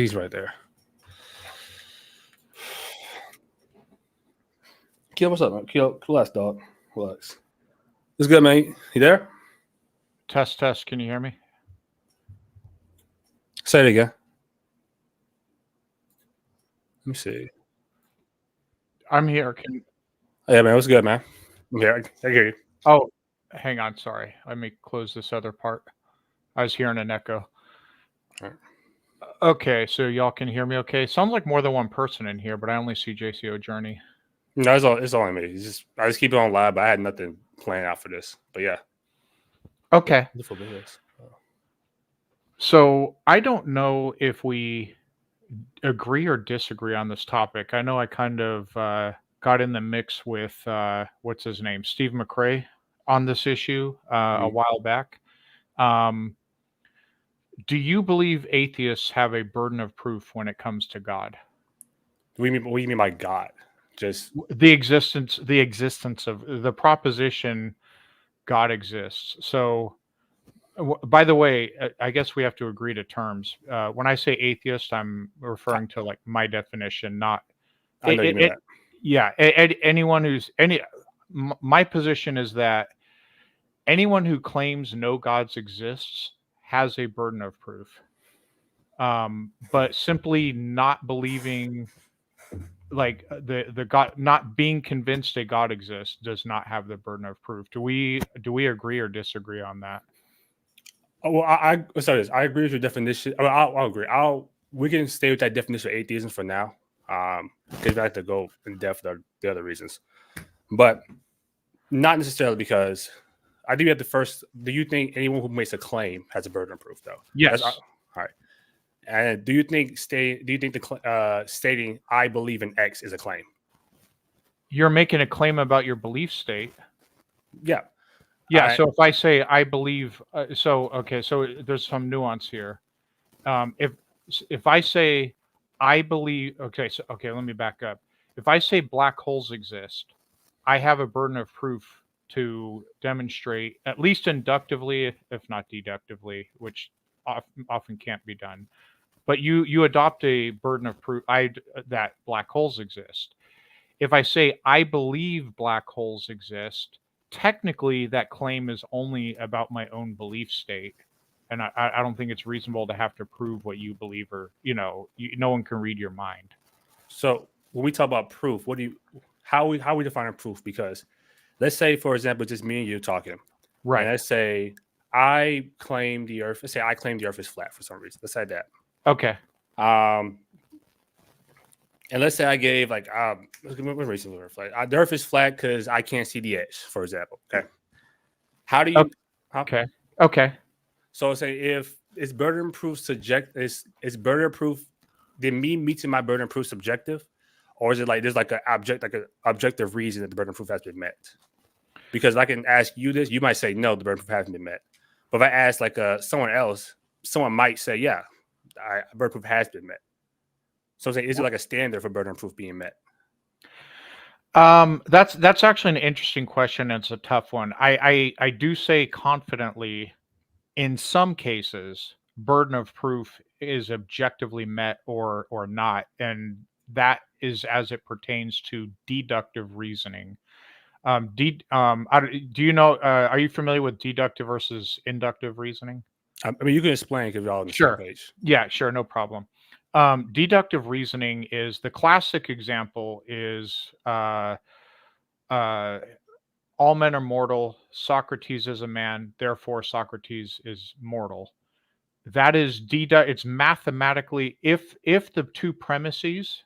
He's right there. Kill, what's up, man? Kill, relax, dog. Relax. It's good, man. You there? Test. Can you hear me? Say it again. Let me see. I'm here. Yeah, man. What's good, man? Yeah, I hear you. Oh, hang on. Sorry. Let me close this other part. I was hearing an echo. All right. Okay, so y'all can hear me okay? Sounds like more than one person in here, but I only see JCO Journey. No, it's only me. I just keep it on live, but I had nothing planned out for this. But yeah. Okay. Wonderful videos. So I don't know if we agree or disagree on this topic. I know I kind of got in the mix with what's his name, Steve McRae, on this issue a while back. Do you believe atheists have a burden of proof when it comes to God? What do you mean by God? Just the existence of the proposition God exists. So, by the way, I guess we have to agree to terms. When I say atheist, I'm referring to like my definition, not. I know you mean that. Yeah, anyone who's my position is that anyone who claims no gods exists has a burden of proof. But simply not believing, like the God, not being convinced a God exists, does not have the burden of proof. Do we agree or disagree on that? Well, I agree with your definition. I'll agree. We can stay with that definition of atheism for now, because we have to go in depth with the other reasons, but not necessarily because I think you have to first. Do you think anyone who makes a claim has a burden of proof, though? Yes. All right. And do you think stating "I believe in X" is a claim? You're making a claim about your belief state. Yeah. Yeah. So if I say I believe, so there's some nuance here. If I say I believe, let me back up. If I say black holes exist, I have a burden of proof to demonstrate, at least inductively, if not deductively, which often can't be done. But you adopt a burden of proof that black holes exist. If I say I believe black holes exist, technically that claim is only about my own belief state. And I don't think it's reasonable to have to prove what you believe, or no one can read your mind. So when we talk about proof, how we define proof? Because let's say, for example, just me and you talking, right? And let's say I claim the Earth. Let's say I claim the Earth is flat for some reason. Let's say that. Okay. And let's say I gave like what reason the Earth flat? The Earth is flat because I can't see the edge, for example. Okay. How do you? Okay. So say if it's burden proof is burden proof, then me meeting my burden proof subjective, or is it like there's like an objective reason that the burden proof has been met? Because I can ask you this, you might say no, the burden proof hasn't been met. But if I ask like someone else, someone might say yeah, burden proof has been met. So is it like a standard for burden proof being met? That's actually an interesting question. And it's a tough one. I do say confidently, in some cases, burden of proof is objectively met or not, and that is as it pertains to deductive reasoning. Do you know? Are you familiar with deductive versus inductive reasoning? I mean, you can explain because we're all on the same page. Yeah, sure, no problem. Deductive reasoning is the classic example. Is all men are mortal. Socrates is a man, therefore Socrates is mortal. That is it's mathematically, if the two premises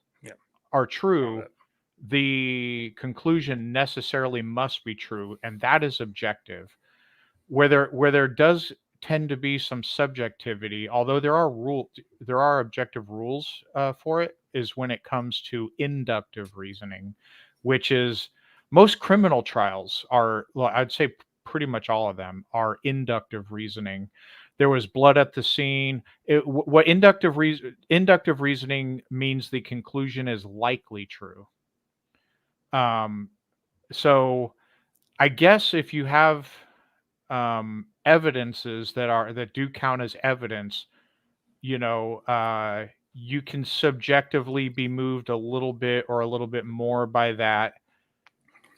are true, the conclusion necessarily must be true, and that is objective. Where there does tend to be some subjectivity, although there are objective rules for it, is when it comes to inductive reasoning, which is most criminal trials are, well, I'd say pretty much all of them are inductive reasoning. There was blood at the scene. What inductive reasoning means, the conclusion is likely true. So I guess if you have evidences that do count as evidence, you can subjectively be moved a little bit or a little bit more by that.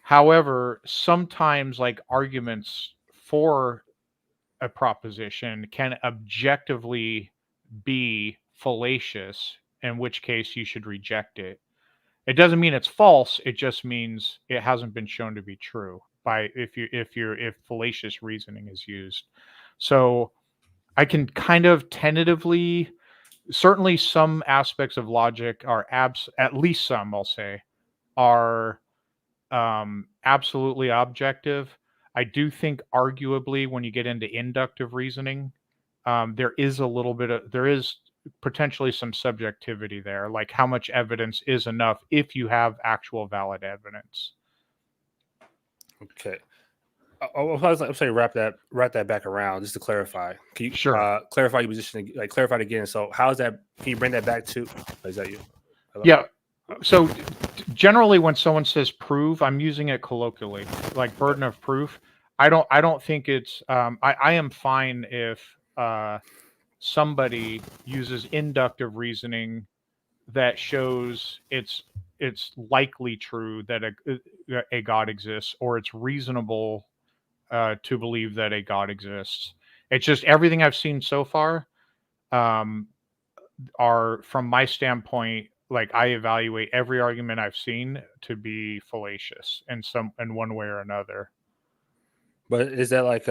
However, sometimes like arguments for a proposition can objectively be fallacious, in which case you should reject it. It doesn't mean it's false, it just means it hasn't been shown to be true by if fallacious reasoning is used. So I can kind of tentatively, certainly some aspects of logic are at least some, I'll say, are absolutely objective. I do think arguably when you get into inductive reasoning, there is potentially some subjectivity there, like how much evidence is enough if you have actual valid evidence. Okay. I'm saying wrap that back around just to clarify. Can you clarify your position? Like clarify it again. So how's that? Can you bring that back to? Is that you? Hello? Yeah. So generally, when someone says prove, I'm using it colloquially, like burden of proof. I don't think it's. I am fine if somebody uses inductive reasoning that shows it's likely true that a God exists, or it's reasonable to believe that a God exists. It's just everything I've seen so far are, from my standpoint, like I evaluate every argument I've seen to be fallacious in one way or another. But is that like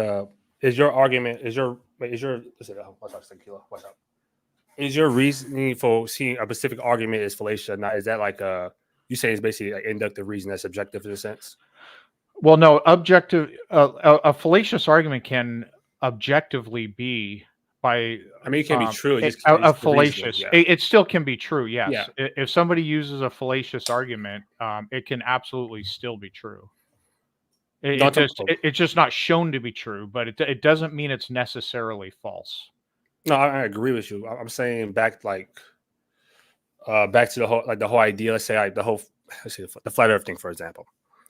is your argument is your listen, what's up, Tequila? What's up? Is your reasoning for seeing a specific argument is fallacious or not? Is that like you say it's basically like inductive reason that's subjective in a sense? Well, no, objective. A fallacious argument can objectively be by. I mean, it can be true. It's fallacious. Yeah. It still can be true. Yes. Yeah. If somebody uses a fallacious argument, it can absolutely still be true. It's just not shown to be true, but it doesn't mean it's necessarily false. No, I agree with you. I'm saying back to the whole idea. Let's say the flat Earth thing, for example.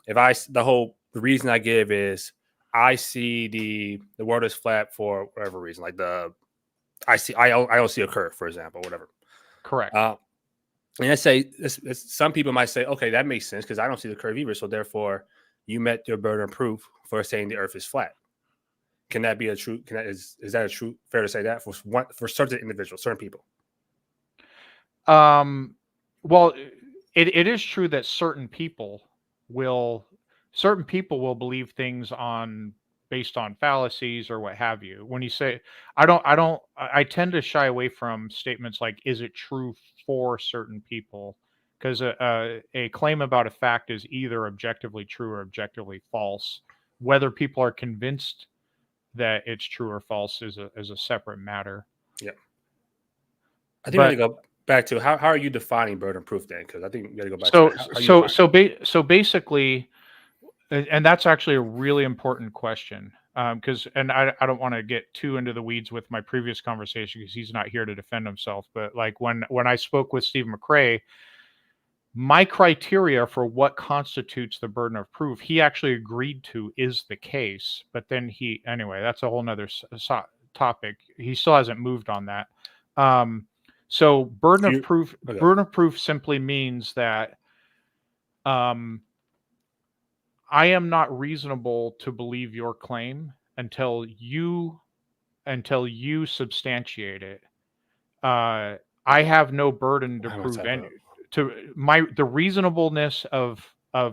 If the reason I give is I see the world is flat for whatever reason, like I don't see a curve, for example, whatever. Correct. And let's say some people might say, okay, that makes sense because I don't see the curve either. So therefore, you met your burden of proof for saying the Earth is flat. Can that be a true? Is that a true? Fair to say that for certain individuals, certain people? Well, it is true that certain people will believe things based on fallacies or what have you. When you say, I tend to shy away from statements like, is it true for certain people? Because a claim about a fact is either objectively true or objectively false. Whether people are convinced that it's true or false is a separate matter. Yeah. I think we got to go back to how are you defining burden of proof then? Because I think we got to go back so basically, and that's actually a really important question. Because I don't want to get too into the weeds with my previous conversation because he's not here to defend himself. But like when I spoke with Steve McRae, my criteria for what constitutes the burden of proof, he actually agreed to is the case. But then anyway, that's a whole nother topic. He still hasn't moved on that. So burden of proof simply means that I am not reasonable to believe your claim until you substantiate it. I have no burden to prove any. The reasonableness of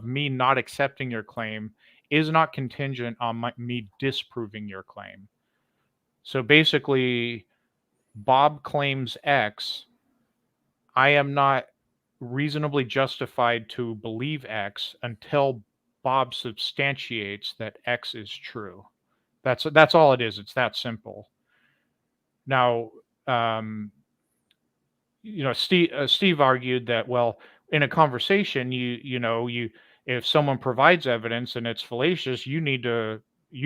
me not accepting your claim is not contingent on me disproving your claim. So basically, Bob claims X. I am not reasonably justified to believe X until Bob substantiates that X is true. That's all it is. It's that simple. Now, Steve argued that, well, in a conversation, if someone provides evidence and it's fallacious, you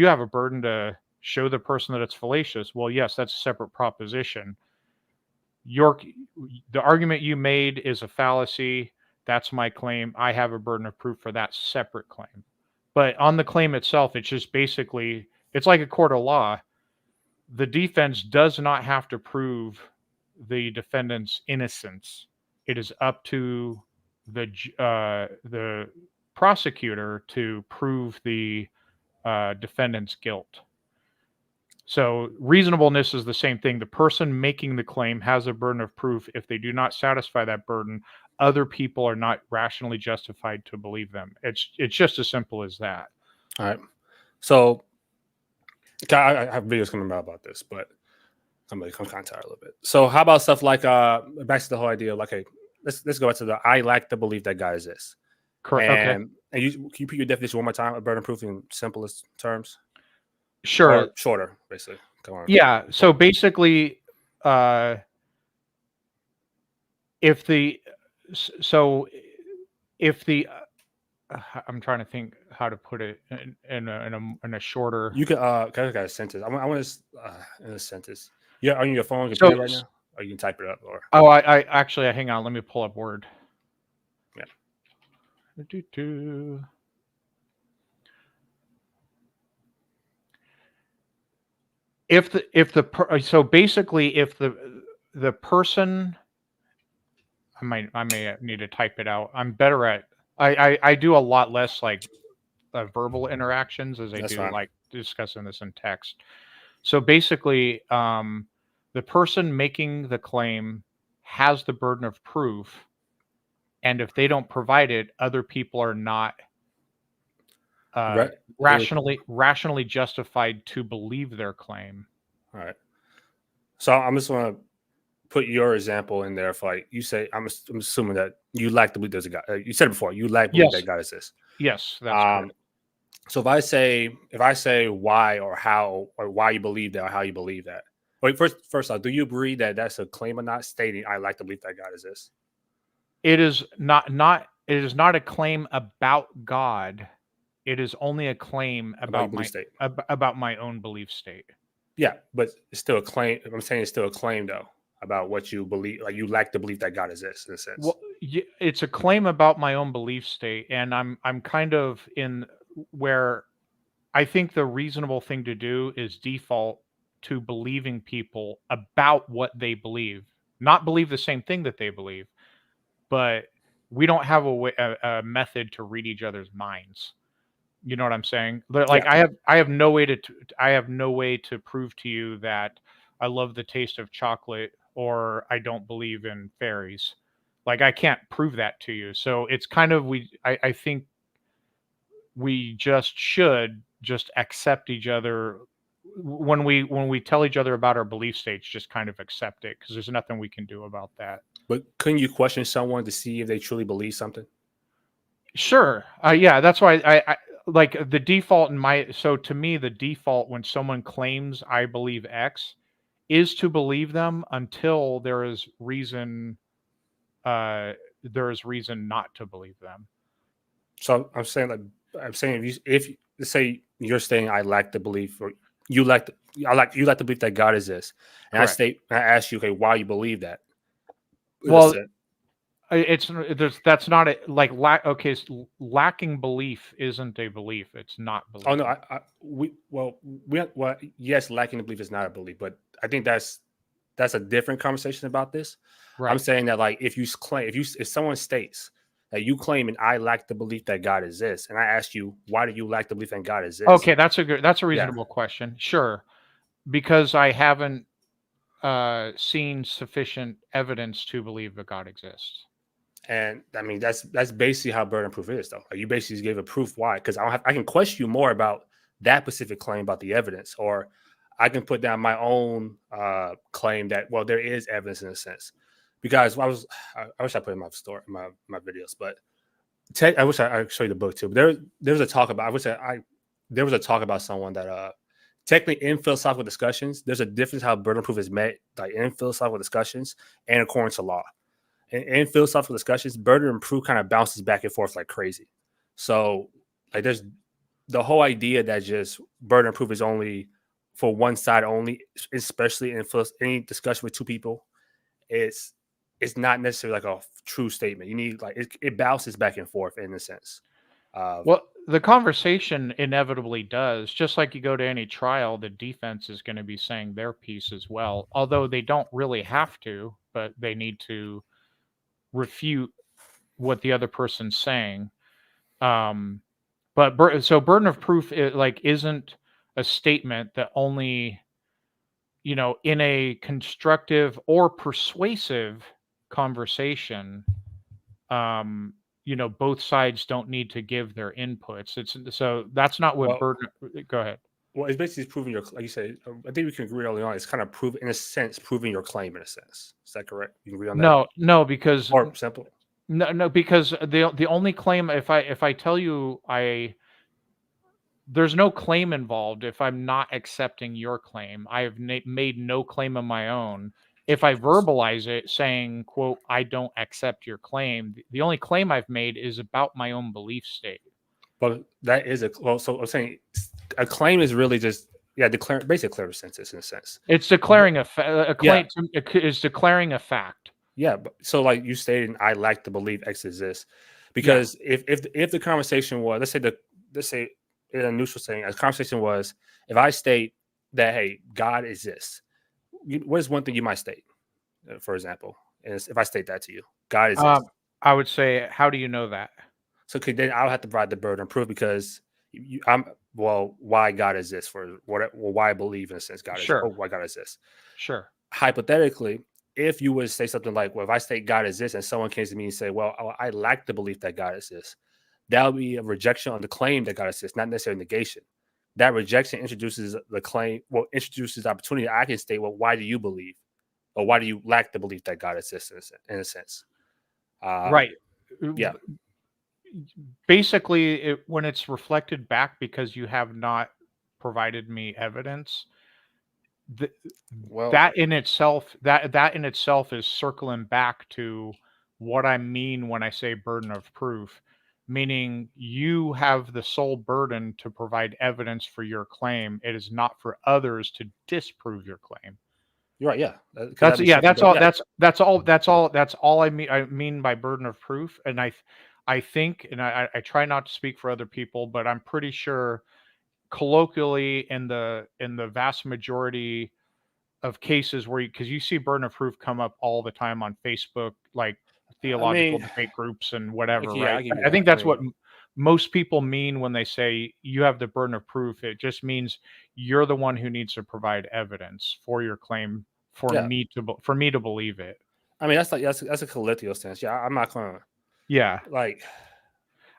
have a burden to show the person that it's fallacious. Well, yes, that's a separate proposition. The argument you made is a fallacy. That's my claim. I have a burden of proof for that separate claim. But on the claim itself, it's just basically, it's like a court of law. The defense does not have to prove the defendant's innocence. It is up to the prosecutor to prove the defendant's guilt. So reasonableness is the same thing. The person making the claim has a burden of proof. If they do not satisfy that burden, other people are not rationally justified to believe them. It's just as simple as that. All right. So I have videos coming out about this, but I'm kind of tired a little bit. So how about stuff like back to the whole idea of like, hey, let's go back to the I lack the belief that God exists. Correct. And can you put your definition one more time of burden proof in simplest terms? Sure. Or shorter, basically. Come on. Yeah. So basically, if the I'm trying to think how to put it in a shorter. You can I got a sentence. I want to in a sentence. Yeah, on your phone, computer right now, or you can type it up. Or I actually hang on. Let me pull up Word. Yeah. So basically, if the person, I may need to type it out. I'm better at. I do a lot less like verbal interactions as I do like discussing this in text. So basically, the person making the claim has the burden of proof, and if they don't provide it, other people are not rationally justified to believe their claim. All right. So I'm just want to put your example in there. If like you say, I'm assuming that you lack to believe there's a God. You said it before. You lack to believe that God exists. Yes, that's correct. So if I say why or how or why you believe that or how you believe that. Wait, first off, do you agree that that's a claim or not stating I like to believe that God exists? It is not a claim about God. It is only a claim about my own belief state. Yeah, but it's still a claim. I'm saying it's still a claim though about what you believe. Like you lack to believe that God exists in a sense. Well, it's a claim about my own belief state, and I'm kind of in where I think the reasonable thing to do is default to believing people about what they believe, not believe the same thing that they believe, but we don't have a method to read each other's minds. You know what I'm saying? Like yeah. I have no way to prove to you that I love the taste of chocolate or I don't believe in fairies. Like I can't prove that to you. So it's kind of I think we should just accept each other when we tell each other about our belief states, just kind of accept it because there's nothing we can do about that. But couldn't you question someone to see if they truly believe something? Sure. Yeah, that's why I like the default to me, the default when someone claims I believe X is to believe them until there is reason not to believe them. So I'm saying if let's say you're saying I lack the belief or you lack the belief that God exists. And correct. I ask you, okay, why you believe that? Well, that's not a lacking belief isn't a belief. It's not belief. Oh no, yes, lacking the belief is not a belief, but I think that's a different conversation about this. Right. I'm saying that like if someone states that you claim and I lack the belief that God exists, and I ask you why do you lack the belief that God exists? Okay, that's a reasonable question. Sure, because I haven't seen sufficient evidence to believe that God exists. And I mean that's basically how burden proof is, though. Like, you basically gave a proof why, because I can question you more about that specific claim about the evidence, or I can put down my own claim that there is evidence in a sense. Because I wish I put it in my story, my videos, but I wish I show you the book too. But there was a talk about there was a talk about someone that technically in philosophical discussions, there's a difference how burden proof is met, like in philosophical discussions and according to law. In philosophical discussions, burden proof kind of bounces back and forth like crazy. So like there's the whole idea that just burden proof is only for one side only, especially in any discussion with two people, it's not necessarily like a true statement. You need it bounces back and forth in a sense. Well, the conversation inevitably does. Just like you go to any trial, the defense is going to be saying their piece as well, although they don't really have to, but they need to refute what the other person's saying. So burden of proof isn't a statement that only, in a constructive or persuasive conversation, both sides don't need to give their inputs. So that's not what Well, burden. Go ahead. well, it's basically proving your, like you said. I think we can agree early on. It's kind of in a sense, proving your claim in a sense. Is that correct? You can agree on that, No, because or simple? no, because the only claim, if I tell you there's no claim involved if I'm not accepting your claim. I have made no claim of my own. If I verbalize it saying, quote, I don't accept your claim, the only claim I've made is about my own belief state. But that is so I'm saying a claim is really just basically declare census in a sense. It's declaring a claim. Yeah. Is declaring a fact. Yeah, but so like you stated, I like to believe X exists, Yeah. because if the conversation was, let's say in a neutral setting, a conversation was, if I state that, hey, God exists, what is one thing you might state, for example, is if I state that to you, God exists. I would say, how do you know that? So then I'll have to provide the burden of proof, because why God exists, why I believe in a sense God is, Sure. or why God exists. Sure. Hypothetically, if you would say something like, well, if I state God exists and someone came to me and say, well, I lack the belief that God exists, that would be a rejection on the claim that God exists, not necessarily negation. That rejection introduces the claim, introduces the opportunity. I can state, well, why do you believe, or why do you lack the belief that God exists in a sense? Right. Yeah. Basically, when it's reflected back because you have not provided me evidence, Well, that in itself is circling back to what I mean when I say burden of proof, meaning you have the sole burden to provide evidence for your claim. It is not for others to disprove your claim. you're right. Yeah. That's Be yeah. shifting, That's all. yeah. That's all I mean. I mean by burden of proof, and I think, and I try not to speak for other people, but I'm pretty sure colloquially in the vast majority of cases where, because you see burden of proof come up all the time on Facebook, like I theological mean, debate groups and whatever, yeah, right? I give you I think that. I that's what mean, most people mean when they say you have the burden of proof. It just means you're the one who needs to provide evidence for your claim for yeah. me to believe it. I mean, that's a colloquial sense. Yeah, I'm not gonna Yeah, like.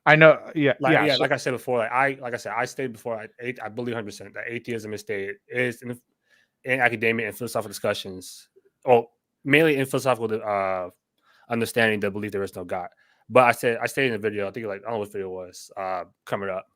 I know. Yeah, yeah. So, Like I said before, I stated before, I believe 100% that atheism is in academia and philosophical discussions, or mainly in philosophical understanding, the belief there is no God. But I stated in the video, I think, like, I don't know what video it was, coming up,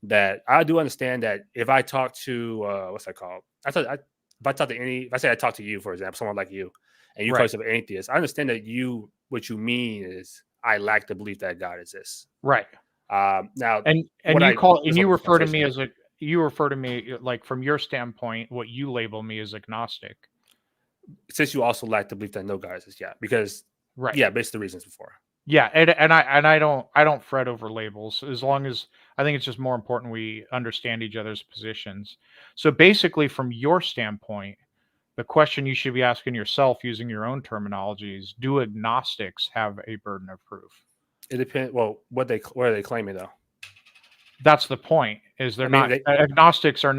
that I do understand that if I talk to what's that called? If I say I talk to you, for example, someone like you, and you call right, yourself an atheist, I understand that what you mean is I lack the belief that God exists. right. Now, And this you open refer to me conversation. as like, from your standpoint, what you label me as agnostic. Since you also lack the belief that no God exists, yeah, because Right. based the reasons before. Yeah, and I don't fret over labels, as long as I think it's just more important we understand each other's positions. So basically, from your standpoint, the question you should be asking yourself using your own terminology is, do agnostics have a burden of proof? It depends. Well, what are they claiming though? That's the point. Is they're I mean, not agnostics are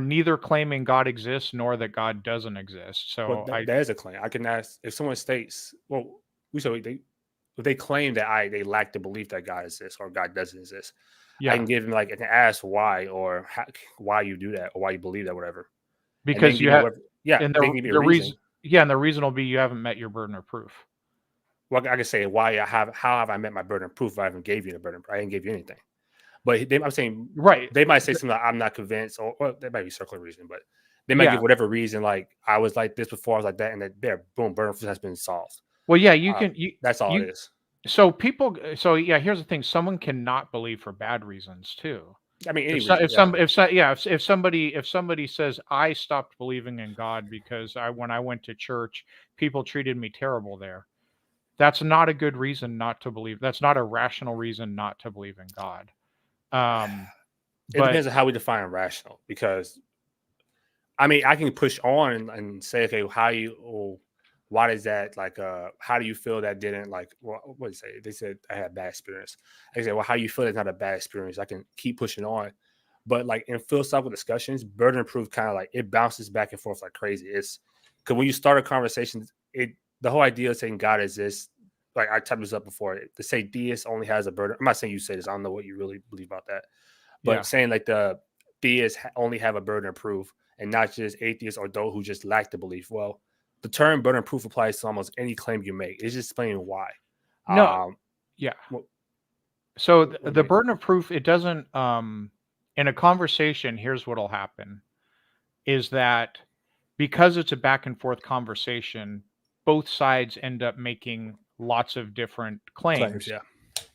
neither claiming God exists nor that God doesn't exist. So that is a claim. I can ask if someone states, well, if they claim that they lack the belief that God exists or God doesn't exist, I yeah, can give them, like, I can ask why, or why you do that, or why you believe that, whatever, and then because give you me have, whatever. Yeah, and they give me a the reason, reason. yeah, and the reason will be you haven't met your burden of proof. Well, I can say how have I met my burden of proof if I haven't gave you the burden. I didn't give you anything. But I'm saying Right. they might say something like, I'm not convinced, or that might be circular reason, but they might Yeah. give whatever reason, like, I was like this before, I was like that, and then there, boom, burden of proof has been solved. Well, yeah, That's all you it is. so yeah, here's the thing, someone cannot believe for bad reasons too. I mean, any If so, reason, yeah. if somebody says I stopped believing in God because when I went to church, people treated me terrible there. That's not a good reason not to believe. That's not a rational reason not to believe in God. It depends on how we define rational, because I mean, I can push on and say, okay, why does that, like, how do you feel that didn't, like, what did they say? They said I had a bad experience. I say, well, how you feel that's not a bad experience? I can keep pushing on. But like in philosophical discussions, burden of proof kind of like it bounces back and forth like crazy. It's because when you start a conversation, the whole idea of saying God exists, like I typed this up before, to say deist only has a burden. I'm not saying you say this. I don't know what you really believe about that. But saying like the theists only have a burden of proof and not just atheists or those who just lack the belief. Well, the term burden of proof applies to almost any claim you make. It's just explaining why. No, yeah. So the burden of proof, it doesn't, in a conversation, here's what'll happen, is that because it's a back and forth conversation, both sides end up making lots of different claims. Yeah.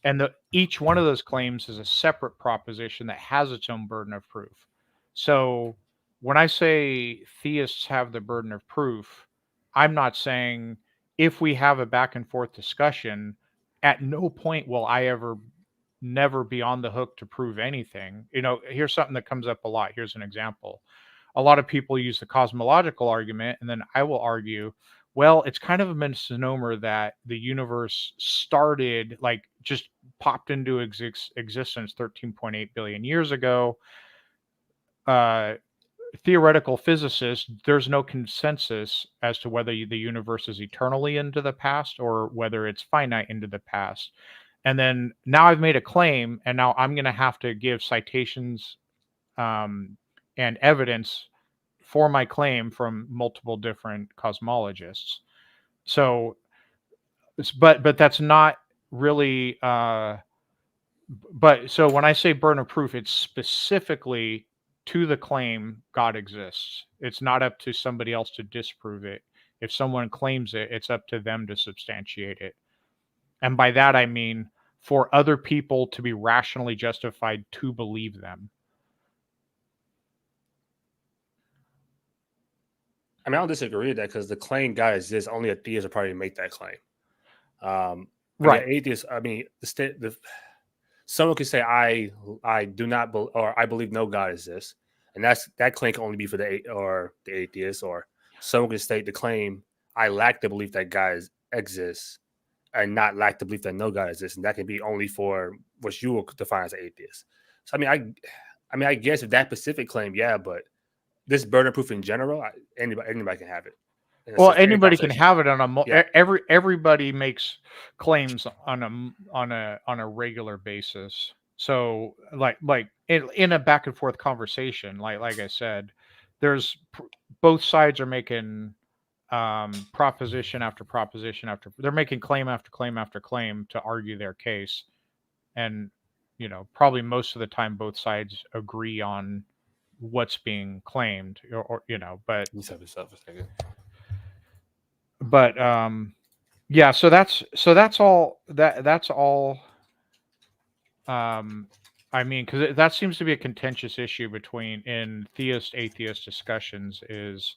And each one of those claims is a separate proposition that has its own burden of proof. So when I say theists have the burden of proof, I'm not saying if we have a back and forth discussion, at no point will I ever never be on the hook to prove anything. Here's something that comes up a lot. Here's an example. A lot of people use the cosmological argument, and then I will argue, well, it's kind of a misnomer that the universe started, like just popped into existence 13.8 billion years ago. Theoretical physicists, there's no consensus as to whether the universe is eternally into the past or whether it's finite into the past. And then now I've made a claim, and now I'm going to have to give citations and evidence for my claim from multiple different cosmologists. So, but that's not really. But so when I say burden of proof, it's specifically to the claim God exists. It's not up to somebody else to disprove it. If someone claims it, it's up to them to substantiate it. And by that, I mean for other people to be rationally justified to believe them. I mean, I don't disagree with that, because the claim God exists, only a theist would probably make that claim. Right. The atheist, I mean, someone could say, I do not or I believe no God exists, and that claim can only be for the atheist. Or someone could state the claim, I lack the belief that God exists, and not lack the belief that no God exists, and that can be only for what you will define as an atheist. So I mean, I guess if that specific claim, yeah, but this burden proof in general, anybody can have it. Well, anybody can have it on a everybody makes claims on a regular basis. So like in a back and forth conversation, like I said, there's both sides are making proposition after proposition after, they're making claim after claim after claim to argue their case. And probably most of the time both sides agree on what's being claimed, or but just have this up a second. But yeah, so that's all I mean, because that seems to be a contentious issue in theist atheist discussions, is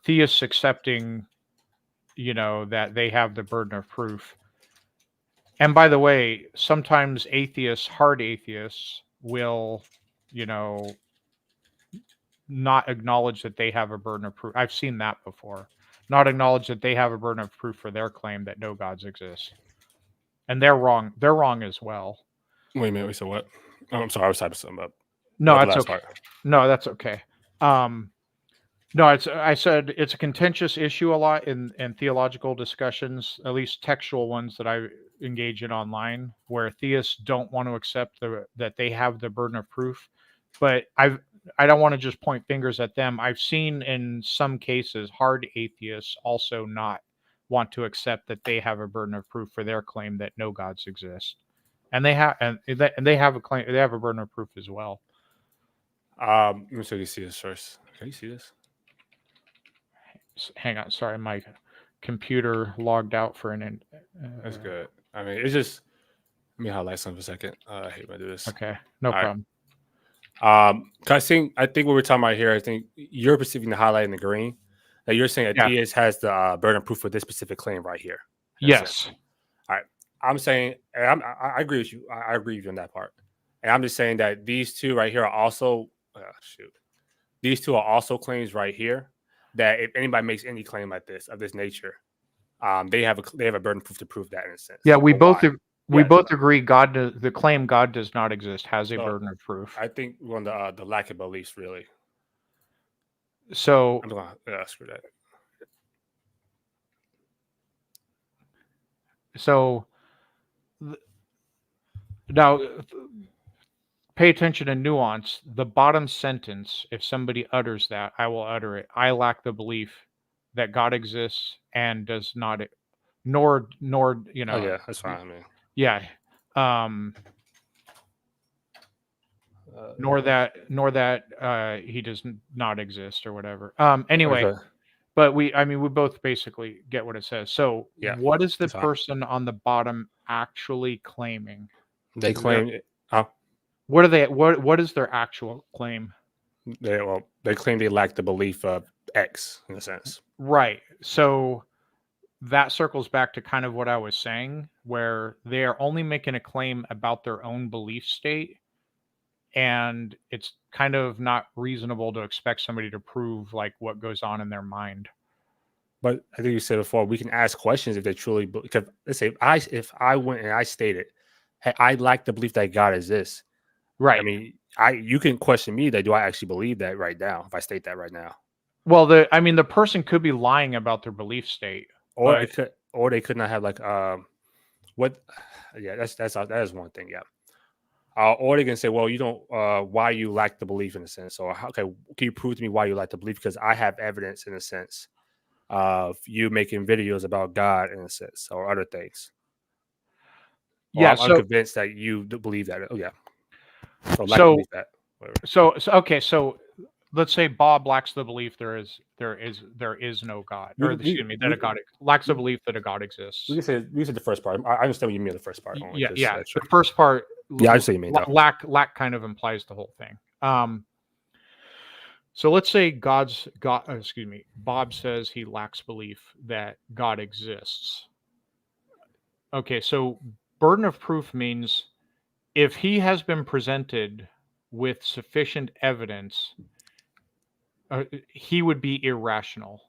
theists accepting that they have the burden of proof. And by the way, sometimes hard atheists will not acknowledge that they have a burden of proof. I've seen that before. Not acknowledge that they have a burden of proof for their claim that no gods exist. And they're wrong. They're wrong as well. Wait a minute. So what? Oh, I'm sorry. I was typing something up. No, that's okay. No, that's okay. No, I said it's a contentious issue a lot in theological discussions, at least textual ones that I engage in online, where theists don't want to accept that they have the burden of proof. But I don't want to just point fingers at them. I've seen in some cases hard atheists also not want to accept that they have a burden of proof for their claim that no gods exist, and they have they have a claim, they have a burden of proof as well. Let me show you see this first. Can you see this? Hang on, sorry, my computer logged out for an. That's good. I mean, it's just. Let me highlight something for a second. I hate when I do this. Okay, no problem. Cause I think what we're talking about here, I think you're perceiving the highlight in the green. That you're saying that theist has the burden of proof for this specific claim right here. Yes. All right. I'm saying I agree with you. I agree with you on that part. And I'm just saying that these two right here are also these two are also claims right here that if anybody makes any claim like this of this nature, they have a burden of proof to prove that in a sense. Yeah, we Or both why. we Yeah. both agree the claim God does not exist has a So burden of proof. I think we're on the lack of beliefs really. So I'm gonna screw that. now pay attention to nuance. The bottom sentence, if somebody utters that, I will utter it. I lack the belief that God exists and does not, nor you know. Oh yeah, that's fine. I mean, yeah, nor that he does not exist or whatever. Anyway, okay. but we both basically get what it says. So Yeah, what is the that's fine. person on the bottom actually claiming? They claim. What are they? What is their actual claim? They claim they lack the belief of X in a sense. Right. So that circles back to kind of what I was saying, where they are only making a claim about their own belief state, and it's kind of not reasonable to expect somebody to prove like what goes on in their mind. But I think you said before, we can ask questions if they truly because let's say if I went and I stated, hey, I lack the belief that God exists. Right. I mean, you can question me that do I actually believe that right now if I state that right now? Well, the person could be lying about their belief state, Or but it could, or they could not have like what? Yeah, that is one thing. Yeah. Or they can say, well, you don't. Why you lack the belief in a sense, or okay, can you prove to me why you lack the belief? Because I have evidence in a sense of you making videos about God in a sense, or other things. Or yeah. I'm So unconvinced that you believe that. Oh yeah, or lack of so belief that. Whatever. so okay. So let's say Bob lacks the belief there is no God, We or can- excuse me, that a God lacks the we, belief that a God we exists. can say the first part. I understand what you mean the first part only because Yeah. that's The true. first part, Yeah, I understand what you mean though. lack kind of implies the whole thing. So let's say Bob says he lacks belief that God exists. Okay, so burden of proof means if he has been presented with sufficient evidence, he would be irrational.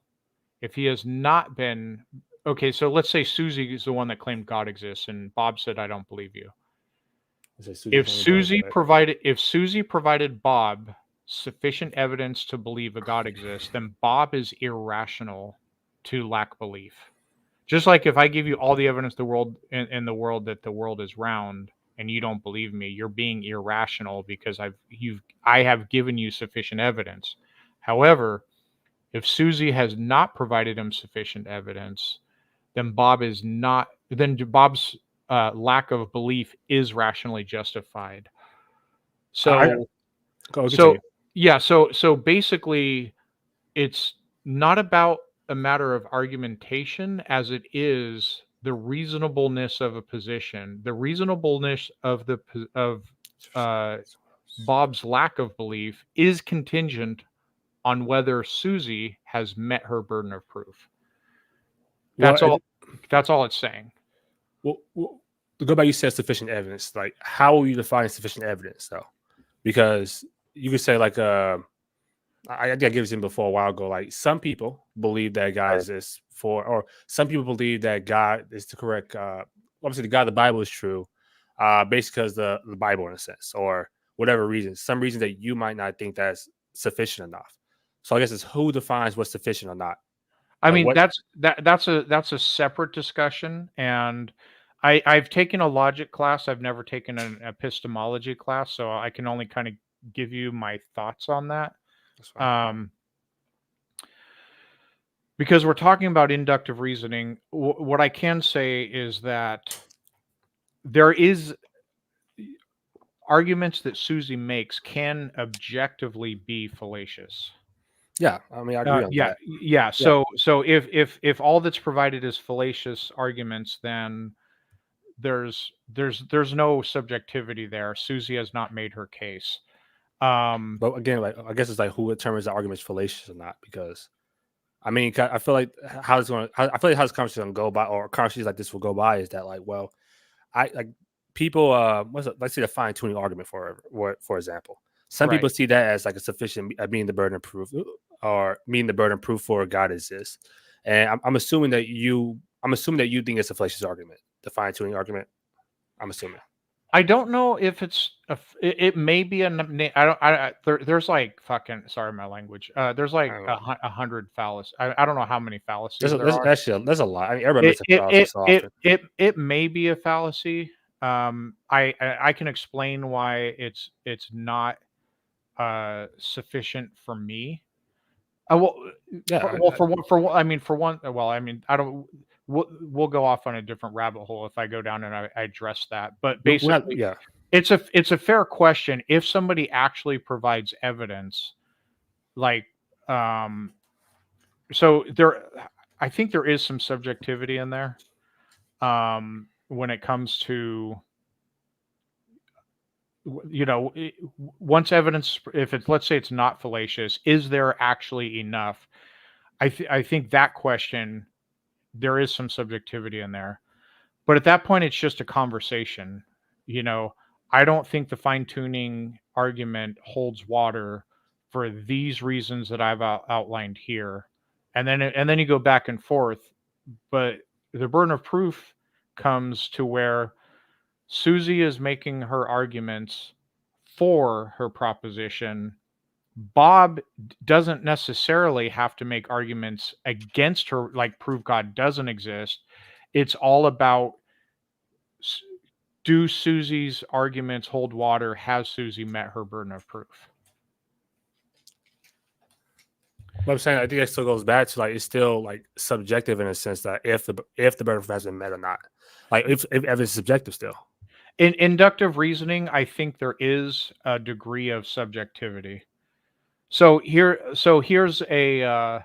If he has not been, okay, so let's say Susie is the one that claimed God exists, and Bob said, "I don't believe you." If Susie provided Bob sufficient evidence to believe a God exists, then Bob is irrational to lack belief. Just like if I give you all the evidence in the world that the world is round and you don't believe me, you're being irrational because I have given you sufficient evidence. However, if Susie has not provided him sufficient evidence, then Bob's lack of belief is rationally justified. I So go so continue. yeah, so basically it's not about a matter of argumentation as it is the reasonableness of a position. The reasonableness of uh, Bob's lack of belief is contingent on whether Susie has met her burden of proof. That's Well, all. That's all it's saying. well, to go back, you said sufficient evidence. Like, how will you define sufficient evidence, though? Because you could say, like, I think I gave this in before a while ago. Like, some people believe that God exists or some people believe that God is the correct. Obviously, the God of the Bible is true, basically because the Bible, in a sense, or whatever reason, some reason that you might not think that's sufficient enough. So I guess it's who defines what's sufficient or not. I Like, mean, what? that's a separate discussion, and I've taken a logic class. I've never taken an epistemology class, so I can only kind of give you my thoughts on that. That's fine. Because we're talking about inductive reasoning, what I can say is that there is arguments that Susie makes can objectively be fallacious. Yeah, I mean, I agree on Yeah, that. yeah. Yeah. So if all that's provided is fallacious arguments, then there's no subjectivity there. Susie has not made her case. But again, like I guess it's like who determines the argument's fallacious or not. Because I mean, I feel like I feel like how this conversation gonna go by, or conversations like this will go by, is that like, well, I like people, let's say the fine tuning argument for example. Some people Right. see that as like a sufficient meeting the burden of proof, or meeting the burden of proof for God exists. And I'm assuming that you think it's a fallacious argument, the fine tuning argument. I'm assuming. I don't know if it's it may be I don't there's like fucking sorry my language. There's I like don't know. 100 fallacies. I don't know how many fallacies there There's are. actually there's a lot. I mean, everybody It makes a it fallacy it so it often. it may be a fallacy. I can explain why it's not sufficient for me. Well, Yeah, I mean, for one, well, I mean, I don't. We'll go off on a different rabbit hole if I go down and I address that. But we're not. basically, Yeah, it's a fair question if somebody actually provides evidence, like, so there, I think there is some subjectivity in there, when it comes to once evidence, if it's, let's say it's not fallacious, is there actually enough? I think that question, there is some subjectivity in there. But at that point, it's just a conversation. You know, I don't think the fine tuning argument holds water for these reasons that I've outlined here. And then you go back and forth. But the burden of proof comes to where Susie is making her arguments for her proposition. Bob doesn't necessarily have to make arguments against her, like prove God doesn't exist. It's all about, do Susie's arguments hold water? Has Susie met her burden of proof? but I'm saying I think that still goes back to like it's still like subjective in a sense that if the burden of proof has been met or not, like if evidence is subjective still. In inductive reasoning, I think there is a degree of subjectivity. Here's a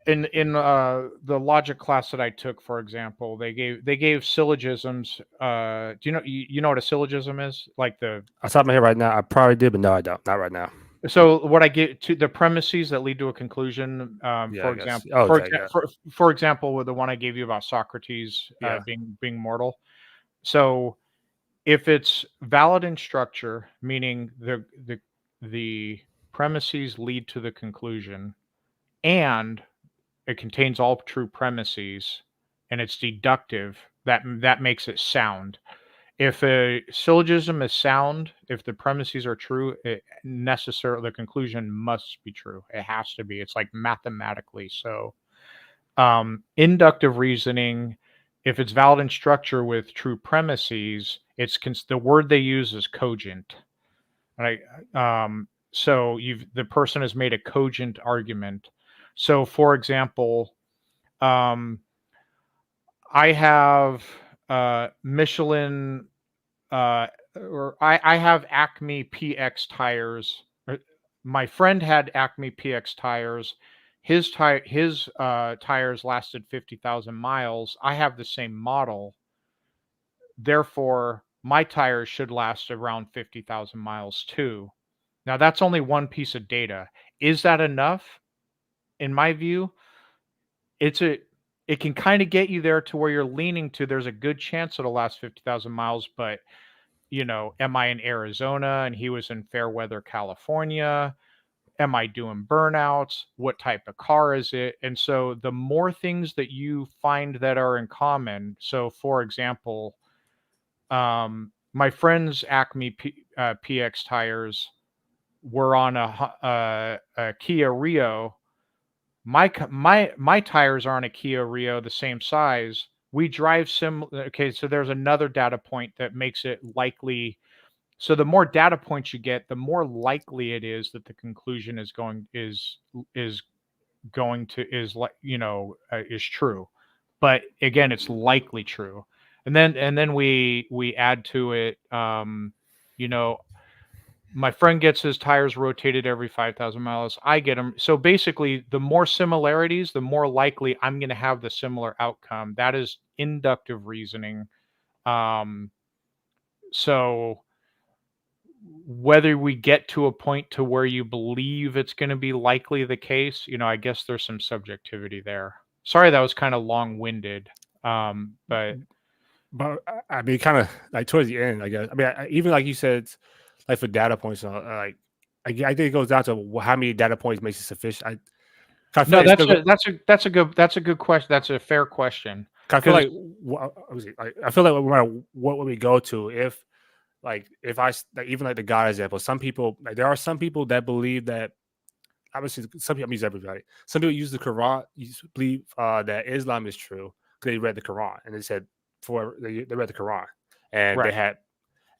in the logic class that I took, for example, they gave syllogisms. Do you know what a syllogism is? Like the I top of my head right now, I probably did, but no, I don't. Not right now. So what I get to the premises that lead to a conclusion, Yeah, for I guess. example, Oh, okay, yeah, for example, with the one I gave you about Socrates yeah. being mortal. So if it's valid in structure, meaning the premises lead to the conclusion, and it contains all true premises, and it's deductive, that makes it sound. If a syllogism is sound, if the premises are true, the conclusion must be true. It has to be. It's like mathematically so. Inductive reasoning, if it's valid in structure with true premises, the word they use is cogent. Right? So the person has made a cogent argument. So, for example, I have Michelin, or I have Acme PX tires. My friend had Acme PX tires. His tires lasted 50,000 miles. I have the same model. Therefore, my tires should last around 50,000 miles too. Now, that's only one piece of data. Is that enough? In my view, it can kind of get you there to where you're leaning to. There's a good chance it'll last 50,000 miles, but am I in Arizona and he was in fair weather California? Am I doing burnouts? What type of car is it? And so the more things that you find that are in common. So, for example, my friend's Acme PX tires were on a Kia Rio. My tires are on a Kia Rio, the same size. We drive similar. Okay, so there's another data point that makes it likely. So the more data points you get, the more likely it is that the conclusion is going to is true. But again, it's likely true. And then we add to it, you know, my friend gets his tires rotated every 5,000 miles. I get them. So basically, the more similarities, the more likely I'm going to have the similar outcome. That is inductive reasoning. So whether we get to a point to where you believe it's going to be likely the case, I guess there's some subjectivity there. Sorry, that was kind of long-winded. But But I mean, kind of like towards the end, I guess. I mean, even like you said, like for data points, like I think it goes down to how many data points makes it sufficient. I feel No, like it's still go, that's a good question. That's a fair question I feel because like I feel like no matter what we go to, if like even like the God example, some people like there are some people that believe that obviously some people use everybody. Some people use the Quran, believe that Islam is true because they read the Quran and they said they read the Quran and they right. had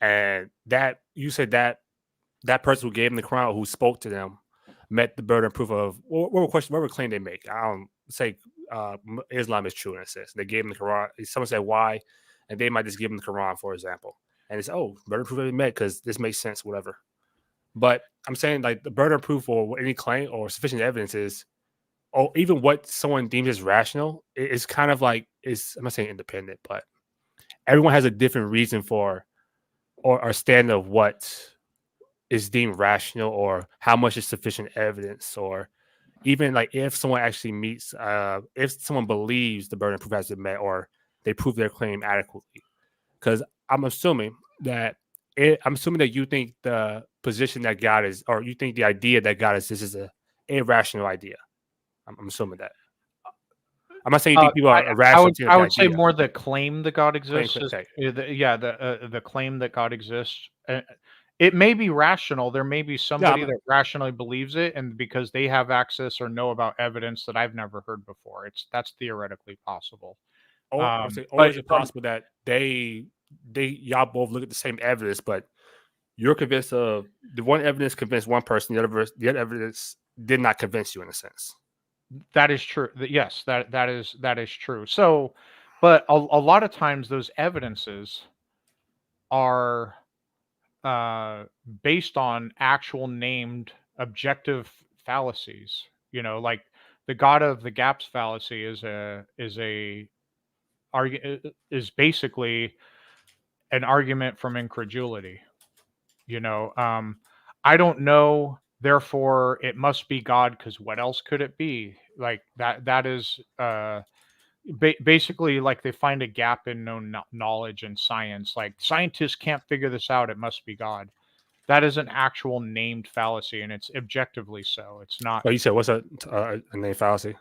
and that you said that person who gave them the Quran, who spoke to them, met the burden of proof of whatever claim they make. I don't say Islam is true in a sense. They gave them the Quran. Someone said why, and they might just give them the Quran, for example, and it's burden of proof they met because this makes sense, whatever. But I'm saying like the burden of proof or any claim or sufficient evidence is, or even what someone deems as rational, is kind of like is I'm not saying independent, but everyone has a different reason for or standard of what is deemed rational or how much is sufficient evidence or even like if someone actually meets if someone believes the burden of proof has been met or they prove their claim adequately because I'm assuming that you think the position that God is or you think the idea that God is this is a irrational idea. I'm assuming that. I'm not saying you think people are irrational to I the would say idea. more the claim that God Claim, exists is okay. the claim that God exists. It may be rational. There may be Yeah, somebody that rationally believes it, and because they have access or know about evidence that I've never heard before, that's theoretically possible. or is it possible that they y'all both look at the same evidence, but you're convinced of the one evidence convinced one person, the other evidence did not convince you in a sense. that is true. Yes, that is true. So, but a lot of times those evidences are uh, based on actual named objective fallacies. You know, like the God of the gaps fallacy is basically an argument from incredulity. You know, I don't know, therefore it must be God because what else could it be? Like that is basically like they find a gap in known knowledge and science. Like scientists can't figure this out. It must be God. That is an actual named fallacy, and it's objectively so. It's not Oh, you said what's a name fallacy?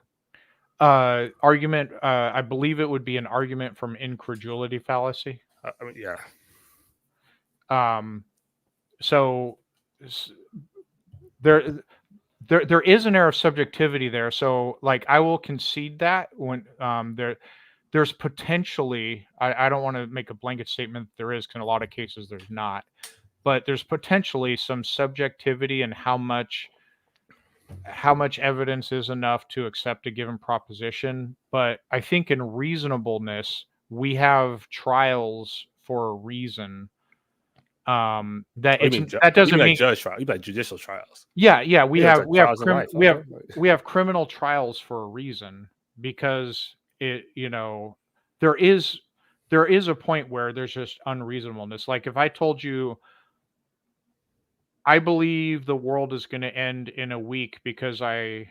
argument. I believe it would be an argument from incredulity fallacy. I mean, yeah. Um, so s- there, there is an error of subjectivity there. So, like, I will concede that when there's potentially. I don't want to make a blanket statement. There is, 'cause in a lot of cases, there's not. But there's potentially some subjectivity in how much evidence is enough to accept a given proposition. But I think in reasonableness, we have trials for a reason. That Oh, it's that you mean doesn't like mean judge trial? You mean like judicial trials? yeah, we Yeah, it's have like trials in life. Okay. we have criminal trials for a reason because there is there is a point where there's just unreasonableness. Like if I told you I believe the world is going to end in a week because I'm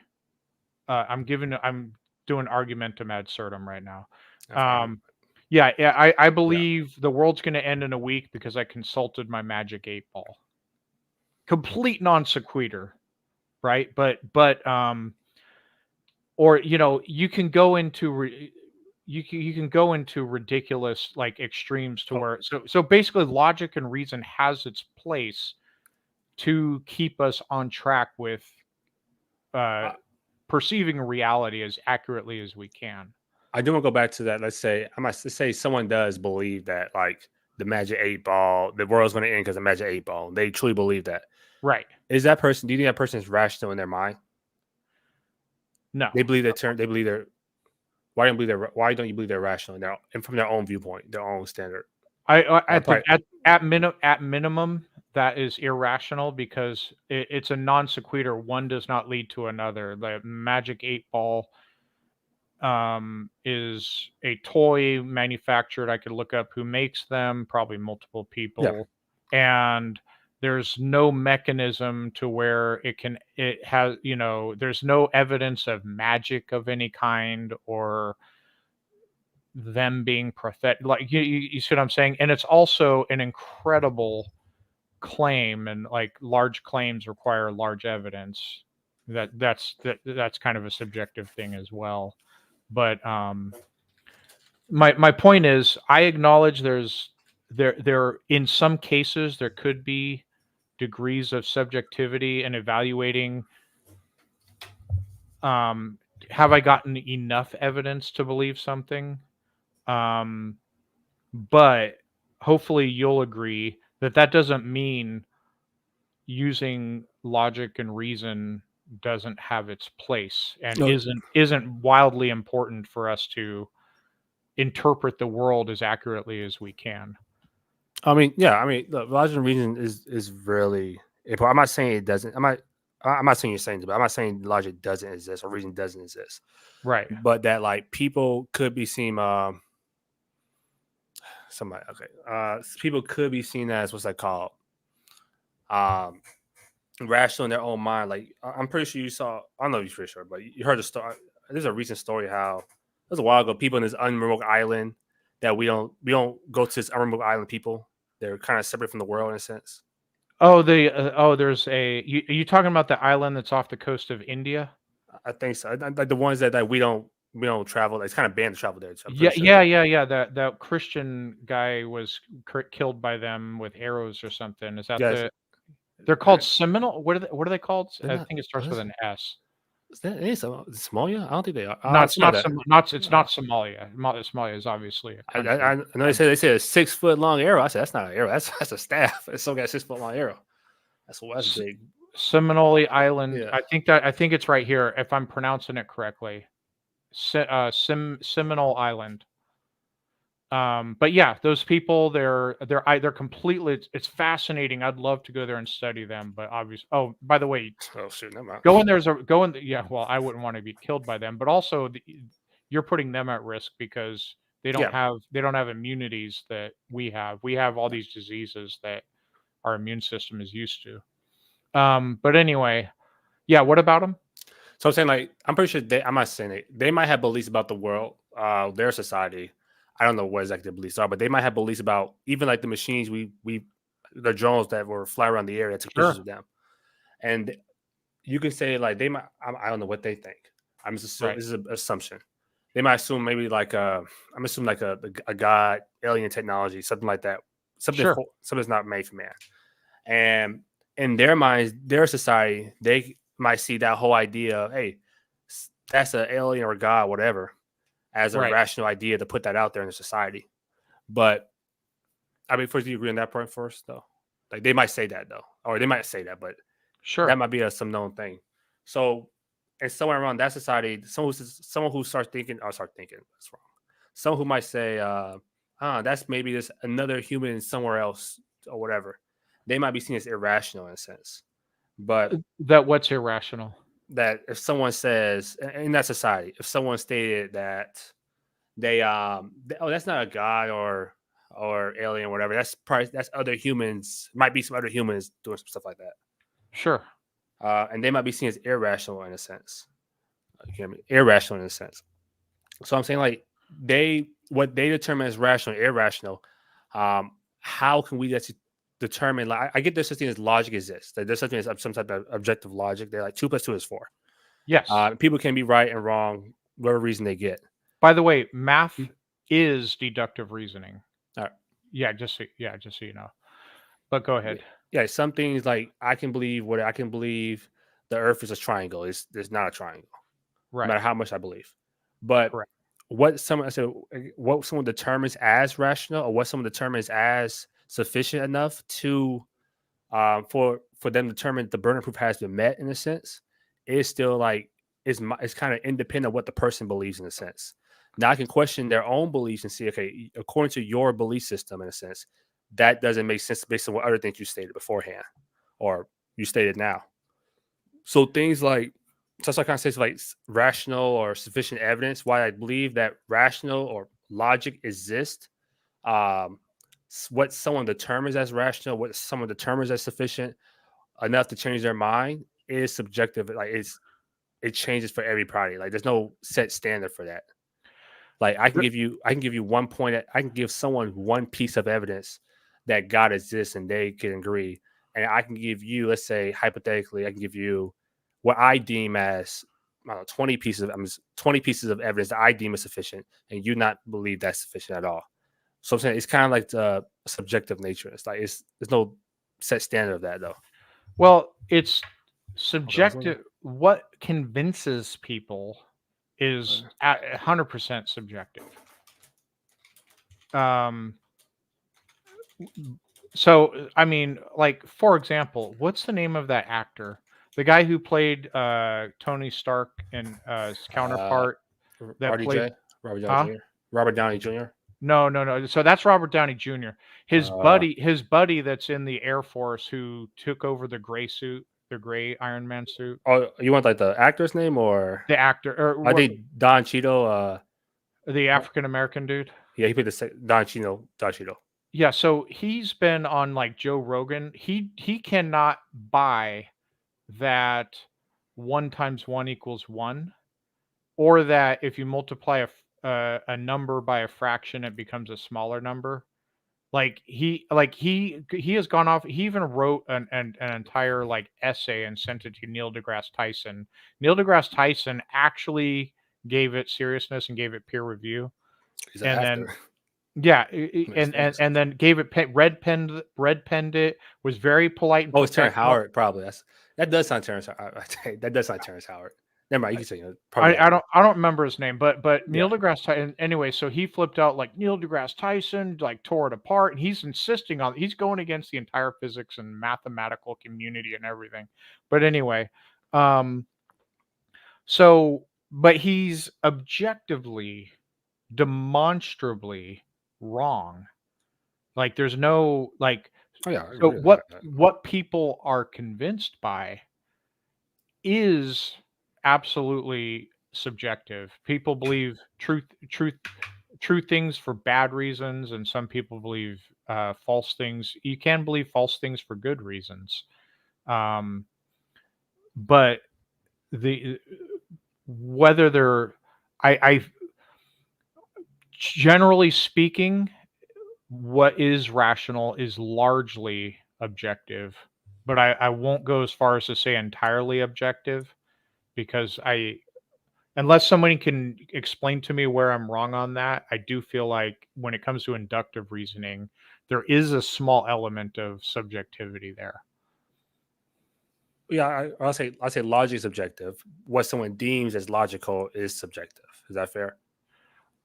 doing argumentum ad absurdum right now. That's fine. Um, yeah, I Yeah. believe the world's going to end in a week because I consulted my magic 8 ball. Complete non sequitur, right? Or you can go into you can go into ridiculous like extremes to Oh, where so basically logic and reason has its place to keep us on track with uh, I, perceiving reality as accurately as we can. I do want to go back to that. Let's say someone does believe that like the Magic 8 Ball, the world's going to end because of Magic 8 Ball. They truly believe that. Right. Is that person? Do you think that person is rational in their mind? No. They believe that term. They believe they're. Why don't you believe they're? Why don't you believe they're rational now and from their own viewpoint, their own standard? At the Probably, at minimum that is irrational because it's a non sequitur. One does not lead to another. The Magic 8 Ball is a toy manufactured. I could look up who makes them, probably multiple yeah. people, and there's no mechanism to where it has there's no evidence of magic of any kind or them being prophetic. Like you see what I'm saying? And it's also an incredible claim, and like large claims require large evidence. That's kind of a subjective thing as well. But my point is, I acknowledge there in some cases there could be degrees of subjectivity in evaluating, um, have I gotten enough evidence to believe something? Um, but hopefully you'll agree that that doesn't mean using logic and reason doesn't have its place and No, isn't wildly important for us to interpret the world as accurately as we can. I mean, yeah, I mean, the logic and reason is really important. I'm not saying it doesn't. I'm not saying you're saying it, but I'm not saying logic doesn't exist or reason doesn't exist. Right. But that like people could be seen somebody okay. People could be seen as what's that called? Um rational in their own mind. Like I'm pretty sure you saw I don't know if you're pretty sure, but you heard the story. There's a recent story how it was a while ago, people in this unremote island that we don't go to this unremote island people. They're kind of separate from the world in a sense. Oh, there's are you talking about the island that's off the coast of India? I think so. Like the ones that we don't travel. It's kind of banned to travel there. I'm Yeah, pretty sure. yeah. That Christian guy was killed by them with arrows or something. Is that Yes. the? They're called Seminole. What are they called? They're I not. think it What starts with is, an S. is that? Is Somalia? I don't think they are. No, It's not that. it's Uh, not Somalia. Somalia is obviously a I country. know they say a 6 foot long arrow. I said that's not an arrow. That's a staff. It's still got a 6 foot long arrow. That's S- big. Seminole Island. Yeah. I think it's right here if I'm pronouncing it correctly. Seminole Island. But yeah, those people, they're completely. It's fascinating. I'd love to go there and study them, but obviously. Oh, by the way, Oh shoot, never mind. go in there's a go in. Yeah, well, I wouldn't want to be killed by them, but also you're putting them at risk because Yeah. they don't have immunities that we have. We have all these diseases that our immune system is used to. But anyway, yeah. What about them? So I'm saying like I'm pretty sure I'm not saying they might have beliefs about the world, their society. I don't know what exactly the beliefs are, but they might have beliefs about even like the machines we the drones that were fly around the area took pictures Sure. of them. And you can say like they might I don't know what they think. I'm just Right. this is an assumption. They might assume maybe like I'm assuming like a god alien technology, something like that. Sure. Something that's not made for man. And in their minds, their society, they might see that whole idea of, hey, that's an alien or god, whatever, as a Right. rational idea to put that out there in the society. But I mean, first, do you agree on that point first, though? Like they might say that though, or they might say that, but Sure. that might be some known thing. So, and somewhere around that society, someone who starts thinking, or start thinking, that's wrong. Someone who might say, that's maybe just another human somewhere else or whatever. They might be seen as irrational in a sense. But That what's irrational? that if someone says in that society, if someone stated that oh, that's not a god or alien or whatever, that's other humans, might be some other humans doing some stuff like that. Sure. And they might be seen as irrational in a sense. You hear me? Irrational in a sense. So I'm saying like what they determine as rational, irrational. How can we just determine? Like I get there's such thing as logic exists. Like, there's something as some type of objective logic. They're like 2 + 2 is 4. Yes. People can be right and wrong, whatever reason they get. By the way, math Mm. is deductive reasoning. All right. Yeah, just so you know. But go Yeah, ahead. yeah. Some things like I can believe the Earth is a triangle. It's not a triangle, no Right. matter how much I believe. But Correct. what someone determines as rational or what someone determines as sufficient enough to for them to determine the burden of proof has been met in a sense is still like it's kind of independent of what the person believes in a sense. Now I can question their own beliefs and see, okay, according to your belief system in a sense, that doesn't make sense based on what other things you stated beforehand or you stated now. So things like so I kind of say like rational or sufficient evidence why I believe that rational or logic exists. Um, what someone determines as rational, what someone determines as sufficient enough to change their mind is subjective. Like it changes for every party. Like there's no set standard for that. Like I can give you 1 point. I can give someone one piece of evidence that God exists and they can agree, and I can give you, let's say hypothetically, I can give you what I deem as, I don't know, 20 pieces of evidence that I deem as sufficient, and you not believe that's sufficient at all. So I'm saying it's kind of like the subjective nature. It's like there's no set standard of that though. Well, it's Okay, what's going subjective. What convinces people is on? 100% subjective. Um, so I mean, like for example, what's the name of that actor? The guy who played Tony Stark and his Uh, counterpart that played, RDJ, Robert Downey huh? Jr. Robert Downey Jr. No, no, no. So that's Robert Downey Jr. Uh, His buddy that's in the Air Force who took over the gray suit, the gray Iron Man suit. oh, you want like the actor's name or? The actor or I think Don Cheadle. the African American dude. Yeah, he played Don Cheadle. Don Cheadle. Yeah, so he's been on like Joe Rogan. He cannot buy that 1 times 1 equals 1, or that if you multiply a number by a fraction, it becomes a smaller number. He has gone off. He even wrote an entire like essay and sent it to Neil deGrasse Tyson. Neil deGrasse Tyson actually gave it seriousness and gave it peer review, He's an and then actor. yeah, Makes sense. and then gave it red penned it, was very polite and Oh, it's Terrence professional. Howard. Probably that does sound Terrence. That does sound Terrence Howard. Never mind. You can say probably the actor. I don't remember his name, but Neil Yeah, deGrasse Tyson. Anyway, so he flipped out like Neil deGrasse Tyson, like tore it apart, and he's insisting on he's going against the entire physics and mathematical community and everything. But anyway, um, so but he's objectively, demonstrably wrong. Like there's no like oh yeah, I so agree with that. what people are convinced by is absolutely subjective. People believe true things for bad reasons, and some people believe false things. You can believe false things for good reasons, um, but the whether they're I generally speaking, what is rational is largely objective, but I won't go as far as to say entirely objective because I unless somebody can explain to me where I'm wrong on that, I do feel like when it comes to inductive reasoning, there is a small element of subjectivity there. Yeah, I'll say logic is subjective. What someone deems as logical is subjective. Is that fair?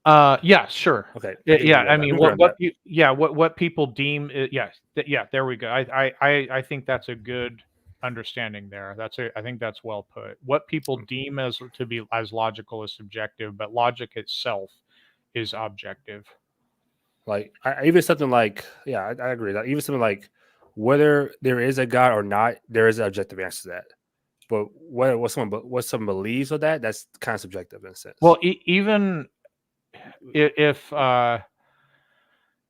Yeah, sure. Okay, I Yeah, think we yeah, agree I on that. mean, We agree on that. what people deem, yes, yeah, there we go. I think that's a good understanding there. I think that's well put. What people deem as to be as logical is subjective, but logic itself is objective. Like even something like, yeah, I agree that even something like whether there is a God or not, there is an objective answer to that. But what someone believes of that, that's kind of subjective in a sense. Well, even if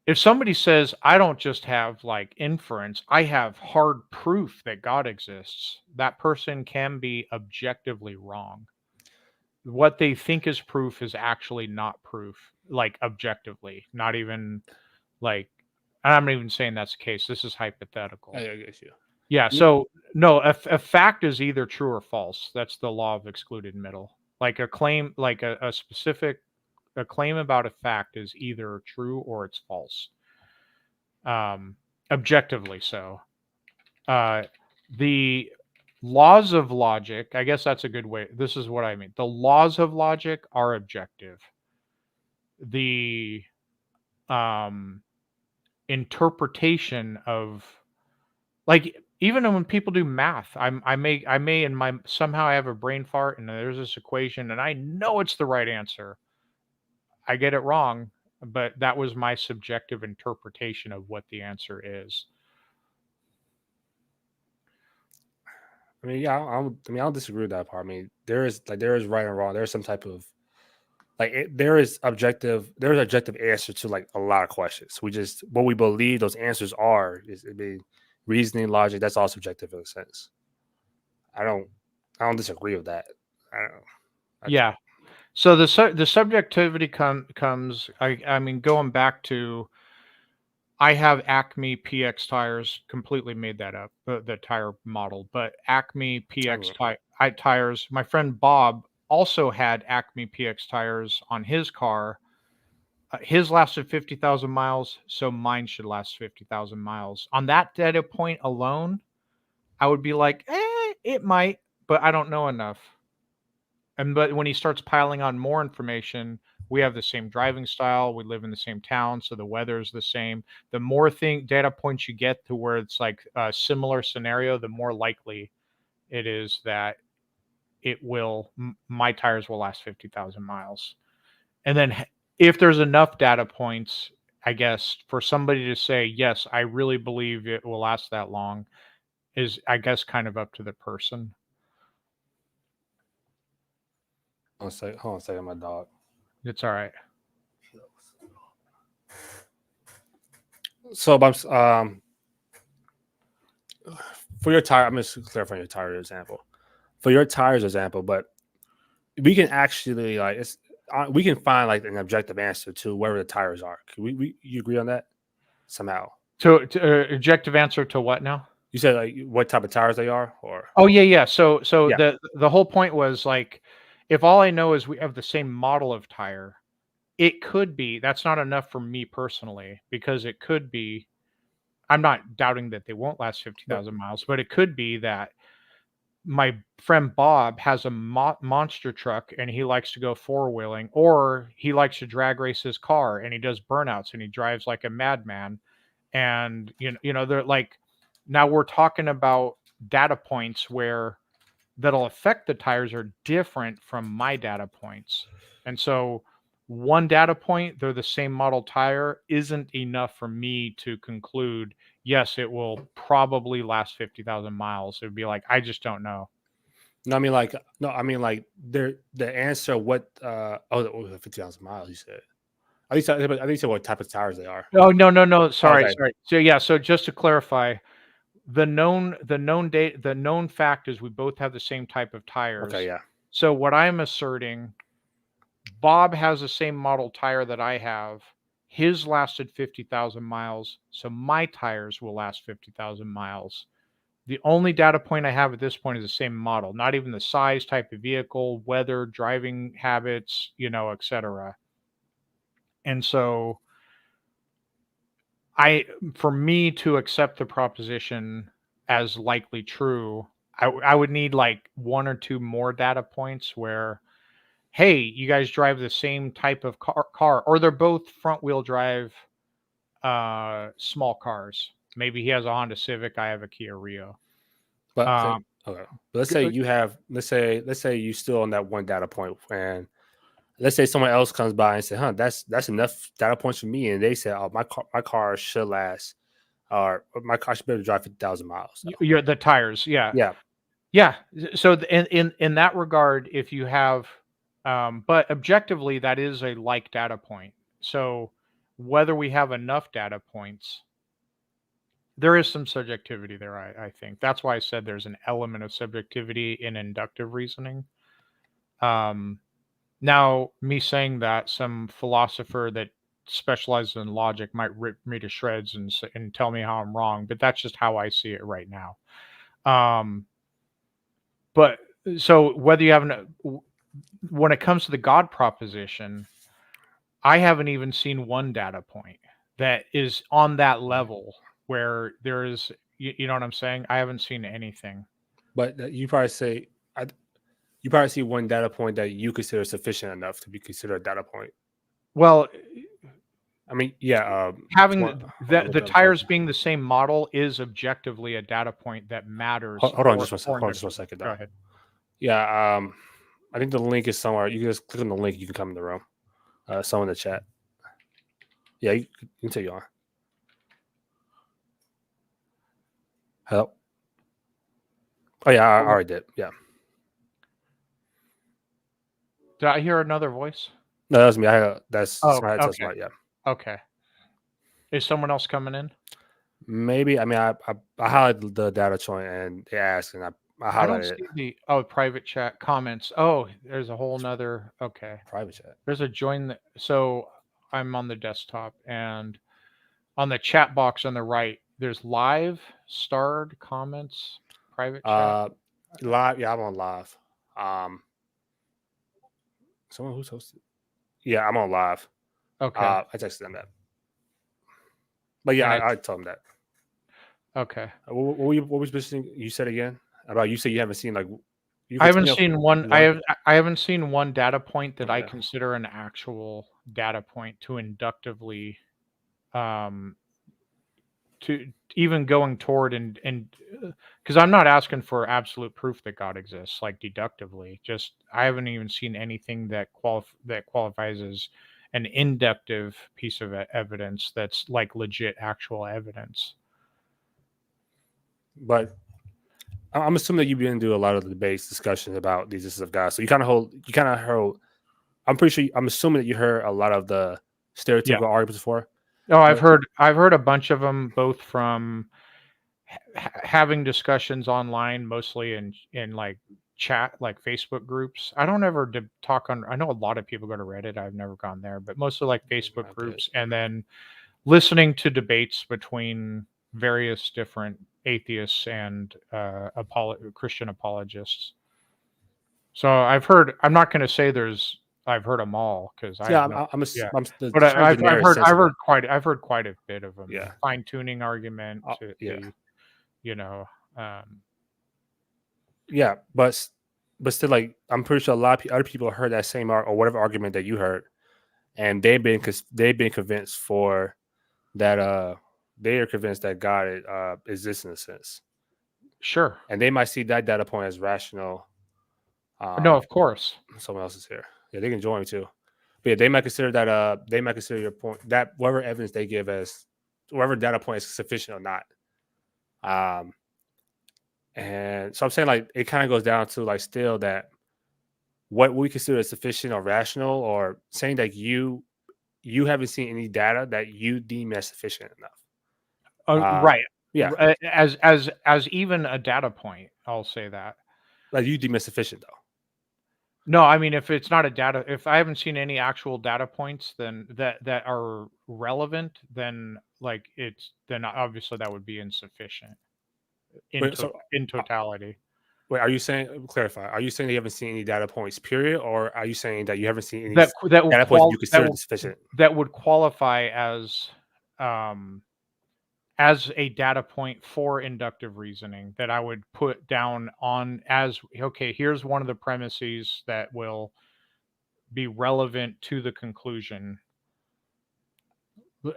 if somebody says I don't just have like inference, I have hard proof that God exists, that person can be objectively wrong. What they think is proof is actually not proof, like objectively, not even like I'm not even saying that's the case. This is hypothetical. I guess you. Yeah, You so no, a fact is either true or false. That's the law of excluded middle. Like a claim, like a specific a claim about a fact is either true or it's false. Objectively so. The laws of logic, I guess that's a good way. This is what I mean. The laws of logic are objective. The um, interpretation of like even when people do math, I may in my somehow I have a brain fart and there's this equation and I know it's the right answer. I get it wrong, but that was my subjective interpretation of what the answer is. I mean, yeah, I don't disagree with that part. I mean, there is right and wrong. There's some type of there's objective answer to like a lot of questions. We just what we believe those answers are is, I mean, reasoning, logic. That's all subjective in a sense. I don't I don't disagree with that. I don't. I, Yeah. So the subjectivity comes. I mean, going back to, I have Acme PX tires. Completely made that up, the tire model, but Acme PX tires. My friend Bob also had Acme PX tires on his car. His lasted 50,000 miles, so mine should last 50,000 miles. On that data point alone, I would be like, it might, but I don't know enough. But when he starts piling on more information, we have the same driving style, we live in the same town, so the weather's the same. The more data points you get to where it's like a similar scenario, the more likely it is that my tires will last 50,000 miles. And then if there's enough data points, I guess, for somebody to say, yes, I really believe it will last that long, is, I guess, kind of up to the person. Hold on a second, my dog. It's all right. So, for your tire, I'm just clarifying your tire example. For your tires example, but we can actually we can find like an objective answer to wherever the tires are. You agree on that somehow? So, objective answer to what now? You said like what type of tires they are, or Oh yeah. So yeah. the whole point was like, if all I know is we have the same model of tire, it could be that's not enough for me personally, because it could be, I'm not doubting that they won't last 50,000 miles, but it could be that my friend Bob has a monster truck and he likes to go four-wheeling, or he likes to drag race his car and he does burnouts and he drives like a madman. And they're like, now we're talking about data points where that'll affect the tires are different from my data points. And so one data point, they're the same model tire, isn't enough for me to conclude, yes, it will probably last 50,000 miles. It would be like, I just don't know. No, I mean like the answer what 50,000 miles you said. I think you said what type of tires they are. Oh, no. Sorry, Okay. sorry. So yeah, so just to clarify, the known fact is we both have the same type of tires. Okay, yeah. So what I'm asserting, Bob has the same model tire that I have. His lasted 50,000 miles, so my tires will last 50,000 miles. The only data point I have at this point is the same model, not even the size, type of vehicle, weather, driving habits, etc. And so for me to accept the proposition as likely true, I would need like one or two more data points where, hey, you guys drive the same type of car, or they're both front wheel drive small cars. Maybe he has a Honda Civic, I have a Kia Rio. But okay. But let's say you have let's say you still on that one data point, and let's say someone else comes by and say, that's enough data points for me, and they say, oh, my car should last, or my car should be able to drive 50,000 miles. So. You're the tires, yeah. So in that regard, if you have, but objectively, that is a like data point. So whether we have enough data points, there is some subjectivity there. I think that's why I said there's an element of subjectivity in inductive reasoning. Now, me saying that, some philosopher that specializes in logic might rip me to shreds and tell me how I'm wrong, but that's just how I see it right now. But so whether you have when it comes to the God proposition, I haven't even seen one data point that is on that level where there is, you know what I'm saying? I haven't seen anything. But you probably say, you probably see one data point that you consider sufficient enough to be considered a data point. Well, I mean, yeah. Having the tires being the same model is objectively a data point that matters. Hold on just one second. Go ahead. Yeah. I think the link is somewhere. You can just click on the link. You can come in the room. Someone in the chat. Yeah, you can take you on. Hello. Oh yeah, I already did. Yeah. Did I hear another voice? No, that was me. That's okay. smart. Yeah. Okay. Is someone else coming in? Maybe. I mean, I highlighted the data joint and they asked, and I don't highlighted it. see the private chat comments. Oh, there's a whole nother. Okay, Private chat. there's a join. So I'm on the desktop, and on the chat box on the right, there's live, starred, comments, private chat. Live. Yeah, I'm on live. Um, someone who's hosted. Yeah, I'm on live. Okay, I texted them that. But yeah, and I told them that. okay. What was listening? You said again about you said you haven't seen like you I could haven't tell seen one. one. I haven't seen one data point that I Okay. consider an actual data point to inductively, um, to even going toward and because I'm not asking for absolute proof that God exists, like deductively. Just I haven't even seen anything that qualifies as an inductive piece of evidence that's like legit actual evidence. But I'm assuming that you've been to a lot of the debates, discussions about the existence of God. So you kind of hold. I'm pretty sure. I'm assuming that you heard a lot of the Yeah. stereotypical arguments before. Oh, But I've heard a bunch of them, both from having discussions online, mostly in like chat, like Facebook groups. I don't ever talk on. I know a lot of people go to Reddit. I've never gone there, but mostly like Facebook I bet. groups, and then listening to debates between various different atheists and Christian apologists. So I've heard. I'm not going to say there's. I've heard them all because I Yeah, have no. Yeah, I'm the but term generic sense of it. I've heard quite a bit of them. Yeah. Fine tuning argument to Yeah. the, you know, um, Yeah, but still, like I'm pretty sure a lot of other people heard that same or whatever argument that you heard, and they've been convinced for that. They are convinced that God exists in a sense, sure. and they might see that data point as rational. No, Um, of course. someone else is here. Yeah, they can join me too. But yeah, they might consider that. They might consider your point that whatever evidence they give as whatever data point is sufficient or not. Um, and so I'm saying like it kind of goes down to like still that what we consider as sufficient or rational, or saying that you haven't seen any data that you deem as sufficient enough. Right. Yeah, As even a data point, I'll say that. like you deem as sufficient though. No, I mean if it's not a data, if I haven't seen any actual data points, then that are relevant, then like then obviously that would be insufficient Wait, so in uh, totality. wait, are you saying clarify? Are you saying that you haven't seen any data points, period, or are you saying that you haven't seen any data points that you consider sufficient? That would qualify um as a data point for inductive reasoning that I would put down on as okay, here's one of the premises that will be relevant to the conclusion.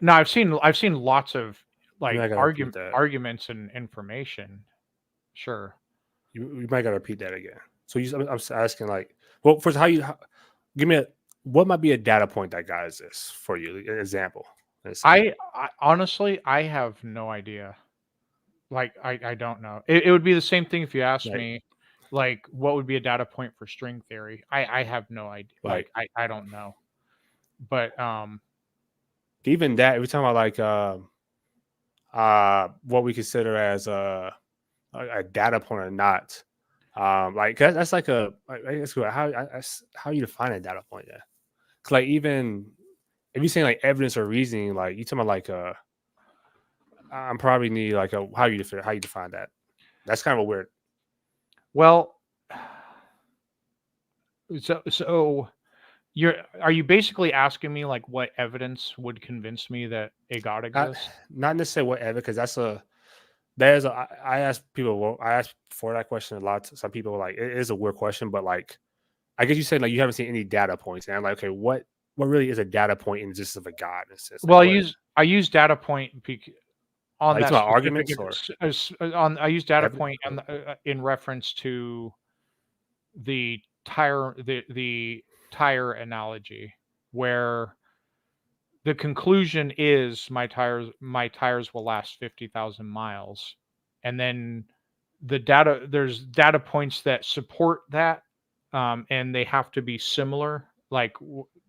Now I've seen lots of You might like gotta repeat that. arguments and information. Sure. You might gotta repeat that again. So I'm just asking like, well, first, give me what might be a data point that God exists for you? An example. Let's say. I honestly I have no idea. Like I don't know. It would be the same thing if you asked Like me like what would be a data point for string theory. I have no idea. like I don't know. But even that, if we're talking about like what we consider as a data point or not, like that's like that's good. How you define a data point? Yeah, 'cause like even if you saying like evidence or reasoning, like you talking about like I'm probably need like a how you define that. That's kind of a weird. well, so are you basically asking me like what evidence would convince me that a God Not exists? not necessarily whatever, because there's a I ask people, well, I ask for that question a lot. Some people are like it is a weird question, but like I guess you said like you haven't seen any data points, and I'm like, okay, what really is a data point in the existence of a God? In a sense, like Well, what I use data point on are you that talking about specific arguments or on I use data evidence? point on in reference to the tire analogy where the conclusion is my tires will last 50,000 miles, and then there's data points that support that, and they have to be similar. Like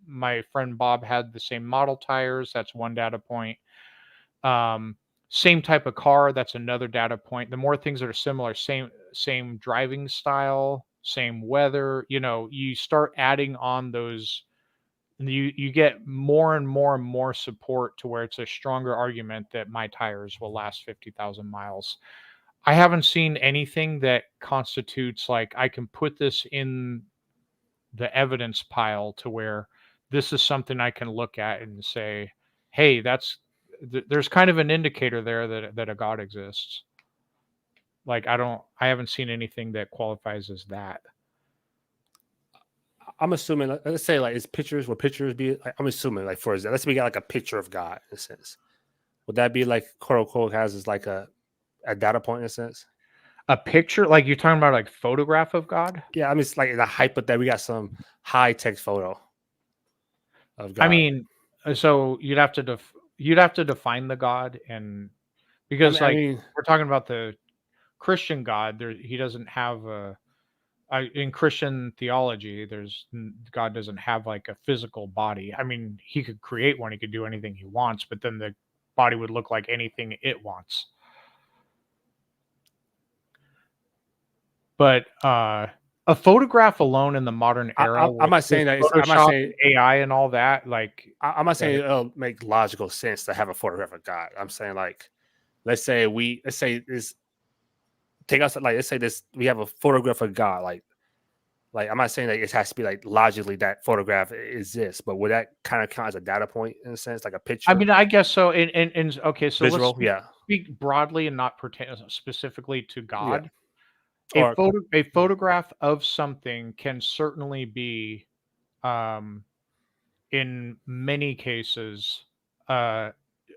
my friend Bob had the same model tires. That's one data point. Um, Same type of car, that's another data point. The more things that are similar, same driving style, same weather, you start adding on those, and you get more and more and more support to where it's a stronger argument that my tires will last 50,000 miles. I haven't seen anything that constitutes like I can put this in the evidence pile to where this is something I can look at and say, "Hey, there's kind of an indicator there that a God exists." Like I haven't seen anything that qualifies as that. I'm assuming, let's say like it's pictures. Would pictures be? Like, I'm assuming like for example, let's say we got like a picture of God in a sense. Would that be like quote unquote has as like a data point in a sense? A picture, like you're talking about, like photograph of God? Yeah, I mean it's like the hype that we got some high tech photo of God. I mean, so you'd have to define the God, and because I like mean, we're talking about the Christian God, he doesn't have in Christian theology, God doesn't have like a physical body. I mean, he could create one, he could do anything he wants, but then the body would look like anything it wants. But a photograph alone in the modern era, I'm not saying that. I'm not Photoshop saying and AI and all that, like I'm not saying it'll make logical sense to have a photograph of God. I'm saying like, let's say this take us like let's say this we have a photograph of God. Like I'm not saying that it has to be like logically that photograph exists, but would that kind of count as a data point in a sense, like a picture? I mean, I guess so. And okay, so let's Visual, yeah, speak broadly and not pertain specifically to yeah, God. or A photograph of something can certainly be, um, in many cases, uh,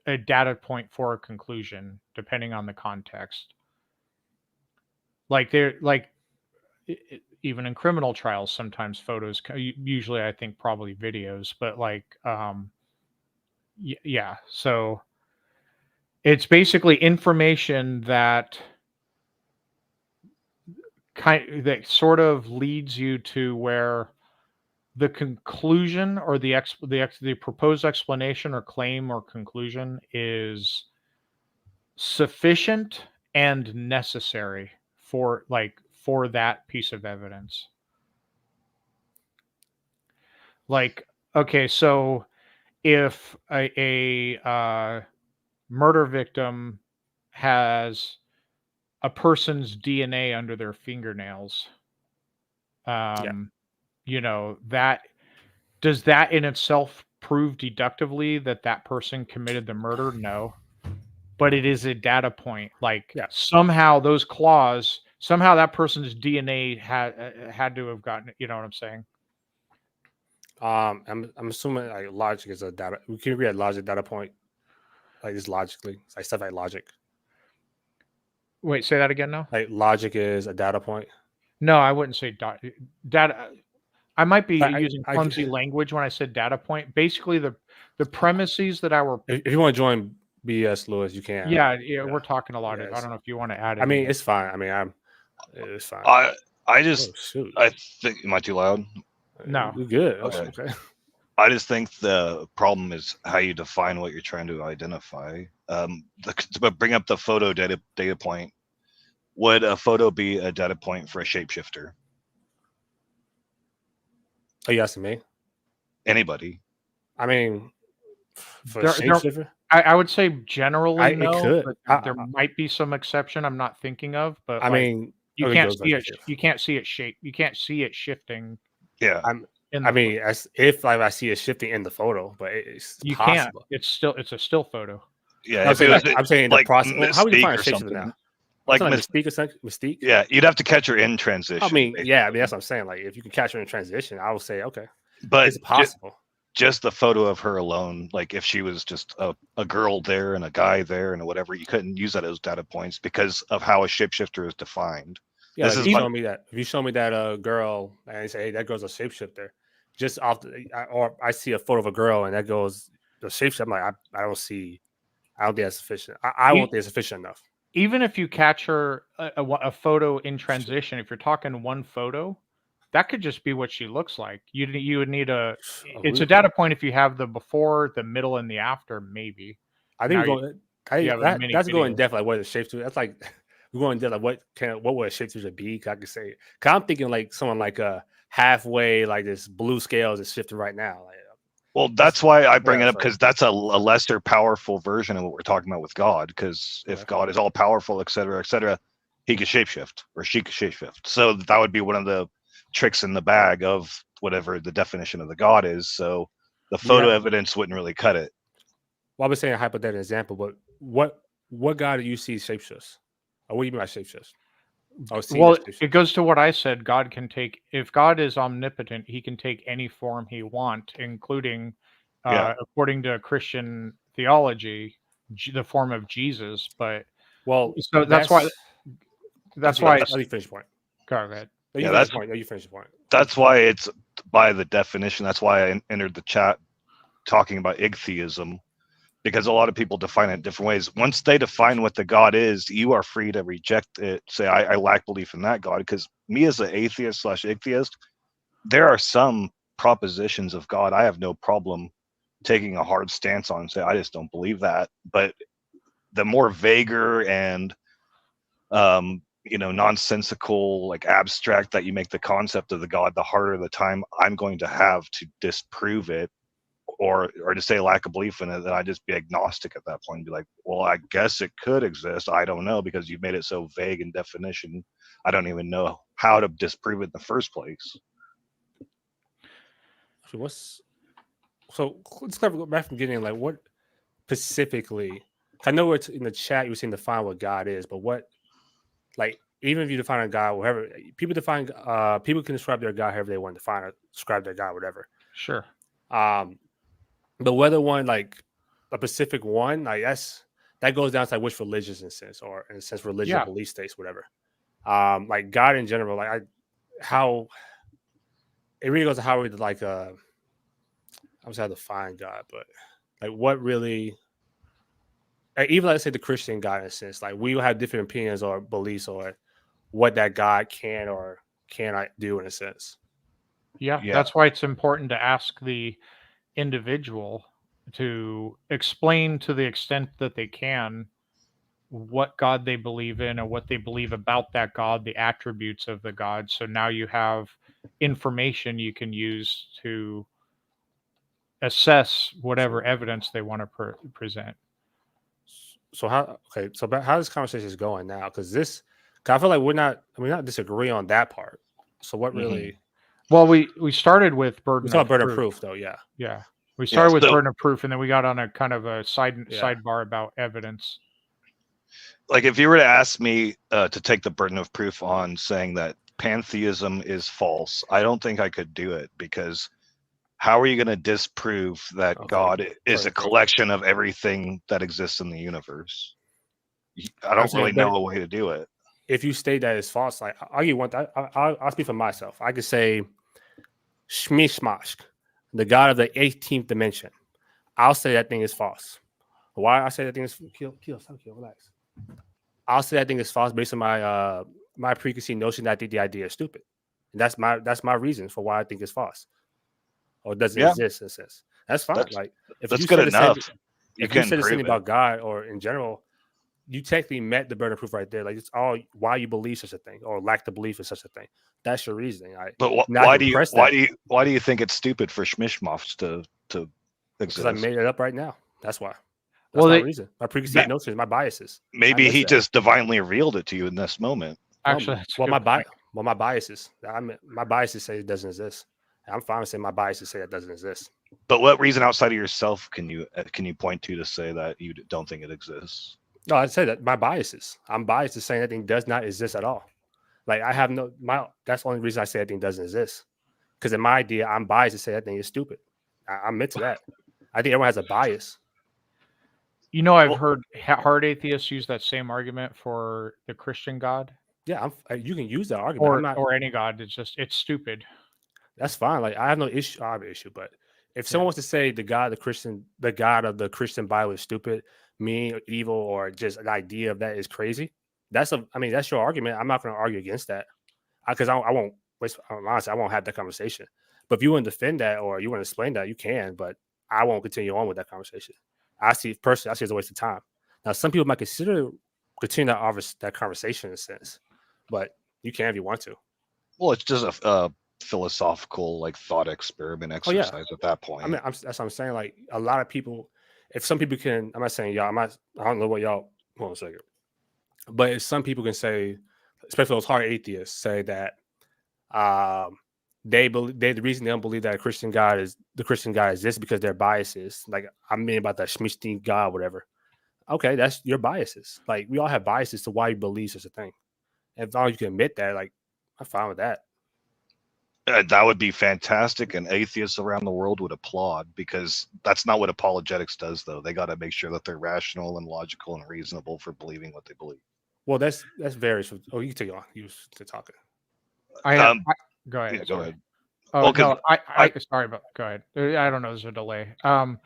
a data point for a conclusion, depending on the context. Like even in criminal trials, sometimes photos, usually I think probably videos, but like, yeah. So it's basically information that that sort of leads you to where the conclusion or the proposed explanation or claim or conclusion is sufficient and necessary for that piece of evidence. Like, okay, so if a murder victim has a person's DNA under their fingernails, yeah, that does that in itself prove deductively that that person committed the murder? No, but it is a data point. Like yeah. somehow those claws, somehow that person's DNA had to have gotten. You know what I'm saying? I'm assuming like logic is a data. We can agree at logic data point, like just logically, it's like stuff like logic. Wait, say that again. No, Like logic is a data point. no, I wouldn't say data. I might be using I clumsy language when I said data point. Basically, the premises that I were. if you want to join BS Lewis, you can. Yeah, Yeah, we're talking a lot of. I yes. don't know if you want to add I mean, anything. it's fine. I mean, it's fine. I Oh just shoot, I think am I too loud? No. we good. Okay. Okay. I just think the problem is how you define what you're trying to identify. To bring up the photo data point, would a photo be a data point for a shapeshifter? Are you asking me? Anybody? I mean, for There, shapeshifter, I would say generally it no, could. but there might be some exception I'm not thinking of. But I like mean, you okay, can't goes see back it. to You can't see it shape. You can't see it shifting Yeah. in I the. mean, as if like I see it shifting in the photo, but it's You can't. possible. It's a still photo. Yeah. I'm If it was saying the like process. Well, how would you Mystique find a or shapeshifter something, now? like Something like Mystique. yeah, you'd have to catch her in transition. I mean, basically. yeah, I mean that's what I'm saying. Like, if you can catch her in transition, I would say okay, But it's possible. just the photo of her alone, like if she was just a girl there and a guy there and whatever, you couldn't use that as data points because of how a shapeshifter is defined. Yeah, This like is if what you show me that girl and you say, hey, that girl's a shapeshifter, just off or I see a photo of a girl and that goes the shapeshifter. I'm like, I don't think that's sufficient. I won't think it's sufficient enough. Even if you catch her a photo in transition, if you're talking one photo, that could just be what she looks like. You would need it's a data point if you have the before, the middle, and the after. Maybe I think now we're going. You have a mini that's going video. depth. Like what is a shapeshifter? That's like we're going depth. Like what would a shapeshifter be? 'Cause I could say. Cause I'm thinking like someone like halfway like this blue scales is shifting right now. Like, Well, that's why I bring yeah, it up, so- because that's a lesser powerful version of what we're talking about with God. Because if Okay. God is all powerful, etc., he could shapeshift or she could shapeshift. So that would be one of the tricks in the bag of whatever the definition of the God is. So the photo evidence wouldn't really cut it. Well, I was saying a hypothetical example, but what God do you see shapeshifts? Or what do you mean by shapeshifts? Well, it goes to what I said. God can take, if God is omnipotent, he can take any form he wants, including, according to Christian theology, the form of Jesus. But so that's why. Let me finish the point. Go ahead. You finish the point. That's why it's by the definition. That's why I entered the chat talking about igtheism, because a lot of people define it different ways. Once they define what the God is, you are free to reject it. Say, I lack belief in that God. Because me as an atheist / ichtheist, there are some propositions of God I have no problem taking a hard stance on and say, I just don't believe that. But the more vaguer and nonsensical, like abstract that you make the concept of the God, the harder the time I'm going to have to disprove it, or to say lack of belief in it. Then I just be agnostic at that point and be like, well, I guess it could exist. I don't know, because you've made it so vague in definition. I don't even know how to disprove it in the first place. So let's go back from getting like what specifically. I know it's in the chat. You were saying define what God is, but what, like, even if you define a God, whatever people define, people can describe their God however they want to define or describe their God, whatever. Sure. But whether one like a specific one, like that goes down to like which religious in a sense, or in a sense religious belief states, whatever. Like God in general, like how it really goes to how we like I was how to define God, but like what really, like, even let's say the Christian God in a sense, like we will have different opinions or beliefs or what that God can or cannot do in a sense. Yeah, that's why it's important to ask the individual to explain to the extent that they can what God they believe in and what they believe about that God, the attributes of the God. So now you have information you can use to assess whatever evidence they want to present. So how this conversation is going now? Because I feel like we're not disagreeing on that part. So what really? Well, we started with burden of proof, though. Yeah. We started with burden of proof, and then we got on a kind of a sidebar about evidence. Like if you were to ask me to take the burden of proof on saying that pantheism is false, I don't think I could do it, because how are you going to disprove that God is a collection of everything that exists in the universe? I don't really know a way to do it. If you state that it's false, like I'll give one. I'll speak for myself. I could say Shmishmashk, the God of the 18th dimension. I'll say that thing is false. Why I say that thing is relax. I'll say that thing is false based on my my preconceived notion that I think the idea is stupid. And that's my reason for why I think it's false. Or doesn't exist in a sense. That's fine. That's good enough. If you said something about God or in general, you technically met the burden of proof right there. Like it's all why you believe such a thing or lack the belief in such a thing. That's your reasoning. But why do you think it's stupid for Shmishmashk to exist? Because I made it up right now. That's why. That's my reason. My preconceived notions, my biases. Maybe he just divinely revealed it to you in this moment. Actually, my biases. My biases say it doesn't exist. I'm fine with saying my biases say that doesn't exist. But what reason outside of yourself can you point to say that you don't think it exists? No, I'd say that my biases. I'm biased to saying that thing does not exist at all. Like I have that's the only reason I say that thing doesn't exist. Because in my idea, I'm biased to say that thing is stupid. I'm meant to that. I think everyone has a bias. You know, I've heard hard atheists use that same argument for the Christian God. Yeah, you can use that argument. Or any God. It's stupid. That's fine. Like I have no issue. I have an issue, but if someone wants to say the God of the Christian Bible is stupid, mean, evil, or just an idea of that is crazy, that's your argument. I'm not going to argue against that because I won't. Honestly, I won't have that conversation. But if you want to defend that or you want to explain that, you can. But I won't continue on with that conversation. I see it as a waste of time. Now, some people might continue that conversation in a sense, but you can if you want to. Well, it's just a philosophical like thought experiment Oh yeah, exercise at that point. I mean, that's what I'm saying. Like a lot of people, if some people can, I'm not saying y'all. I don't know what y'all. Hold on a second. But if some people can say, especially those hard atheists, say that the reason they don't believe that the Christian God exists because they're biases. Like I mean about that Schmidt God, whatever. Okay, that's your biases. Like we all have biases to why you believe such a thing. And as long as you can admit that, like I'm fine with that. That would be fantastic, and atheists around the world would applaud, because that's not what apologetics does, though. They got to make sure that they're rational and logical and reasonable for believing what they believe. Well, that's varies. Oh, you can take it on. You to talking. Go ahead. Yeah, go ahead. Oh, Well, no, sorry, but go ahead. I don't know. There's a delay. Okay.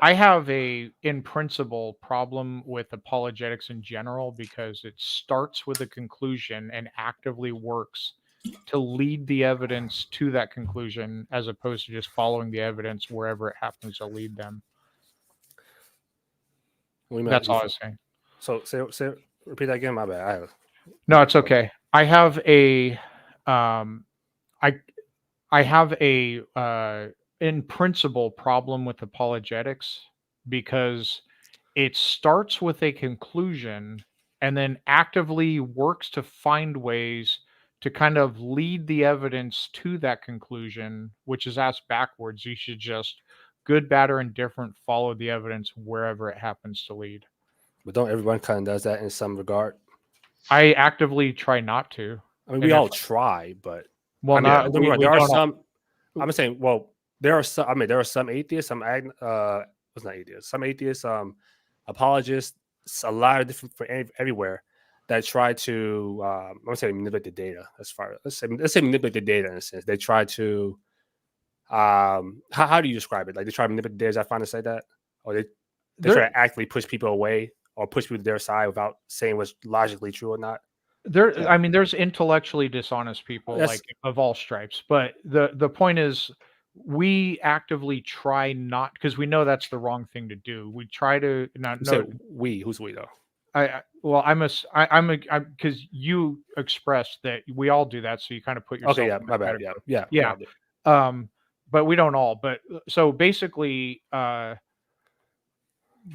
I have in principle, problem with apologetics in general because it starts with a conclusion and actively works to lead the evidence to that conclusion, as opposed to just following the evidence wherever it happens to lead them. That's all I was saying. So, say, repeat that again. My bad. No, it's okay. I have a, I have a in principle problem with apologetics because it starts with a conclusion and then actively works to find ways to kind of lead the evidence to that conclusion, which is asked backwards. You should just good, bad, or indifferent follow the evidence wherever it happens to lead. But don't everyone kind of does that in some regard? I actively try not to. I mean, we all try, but well, I mean, there are some. I'm saying, well, there are some. I mean, there are some atheists. Some what's not atheists? Some atheists, apologists, a lot of different everywhere that try to. I'm gonna say manipulate the data. As far let's say manipulate the data in a sense. They try to. How do you describe it? Like they try to manipulate the data. Is that fine to say that, or they try to actively push people away or push people to their side without saying what's logically true or not? I mean, there's intellectually dishonest people like of all stripes, but the point is, we actively try not, because we know that's the wrong thing to do. We try to not. No, who's we though? I'm because you expressed that we all do that, so you kind of put yourself. Okay, yeah, my bad. Yeah. But we don't all. But so basically,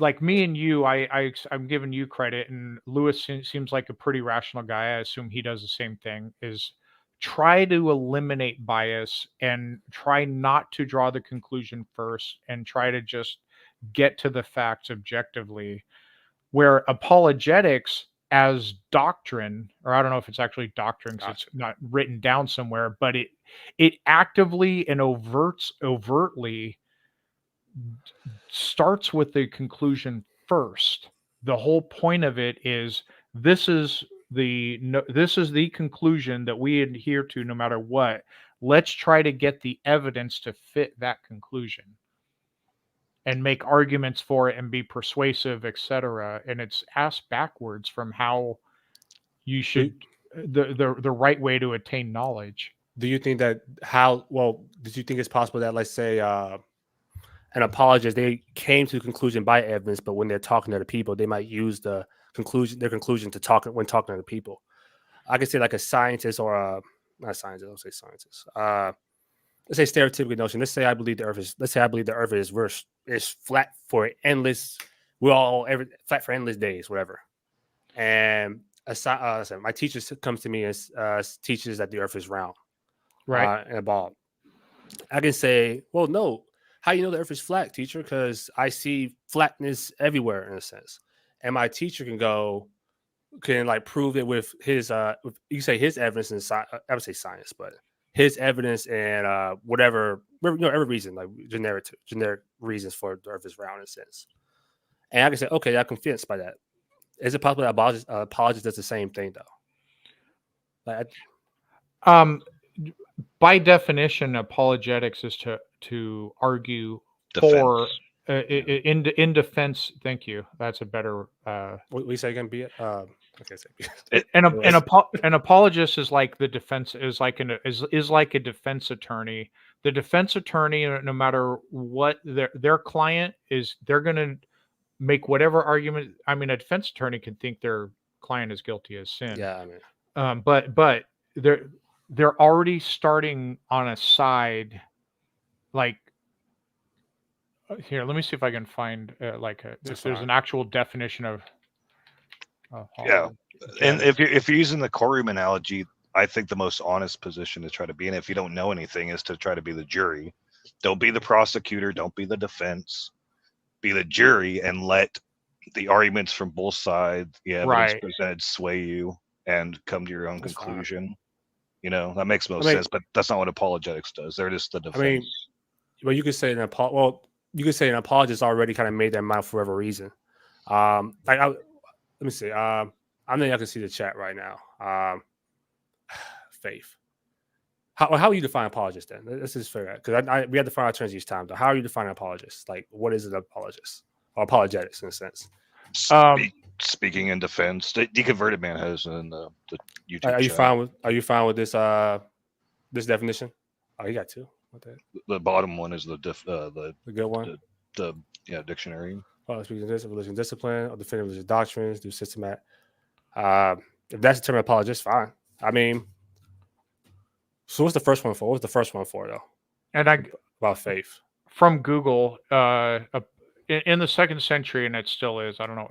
like me and you, I'm giving you credit, and Lewis seems like a pretty rational guy. I assume he does the same thing. Is try to eliminate bias and try not to draw the conclusion first, and try to just get to the facts objectively. Where apologetics as doctrine, or I don't know if it's actually doctrine because it's not written down somewhere, but it actively and overtly starts with the conclusion first. The whole point of it is this is the conclusion that we adhere to no matter what. Let's try to get the evidence to fit that conclusion and make arguments for it and be persuasive, etc. And it's asked backwards from how you should the right way to attain knowledge. Do you think that did you think it's possible that, let's say, an apologist, they came to the conclusion by evidence, but when they're talking to the people, they might use their conclusion to talk when talking to the people? I could say like a scientist or not scientist, I don't say scientist. Let's say stereotypical notion. Let's say I believe the earth is flat for endless. Flat for endless days, whatever. And my teacher comes to me and teaches that the earth is round, right, and a ball. I can say, well, no. How do you know the earth is flat, teacher? Because I see flatness everywhere in a sense. And my teacher can like prove it with his you say his evidence and I would say science, but his evidence and whatever every reason, like generic reasons for the earth is round in a sense. And I can say, okay, I'm convinced by that. Is it possible that apologist does the same thing though? By definition, apologetics is to argue for in defense. Thank you. That's a better. What you say again? Be it. An apologist is like the defense is like a defense attorney. The defense attorney, no matter what their client is, they're going to make whatever argument. I mean, a defense attorney can think their client is guilty as sin. Yeah, I mean, but they're already starting on a side, like here. Let me see if I can find if there's an actual definition of. Yeah, and if you're using the courtroom analogy, I think the most honest position to try to be in, if you don't know anything, is to try to be the jury. Don't be the prosecutor. Don't be the defense. Be the jury and let the arguments from both sides, the evidence presented, sway you and come to your own conclusion. Fine. You know, that makes most sense, but that's not what apologetics does. They're just the defense. I mean, well, you could say an apologist already kind of made their mind for whatever reason. Let me see. I think I can see the chat right now. Faith. How you define apologist then? This is fair because we have to find our terms each time. Though. How are you defining apologist? Like, what is an apologist or apologetics in a sense? Speaking in defense, the Deconverted Man has in the YouTube. Are you fine with this this definition? Oh, you got two. What the? The bottom one is the good one. The dictionary. Oh, speaking of religion discipline or defending religious doctrines, do systematic. If that's the term apologist, fine. I mean, so what's the first one for? What's the first one for though? And about faith from Google in the 2nd century, and it still is. I don't know,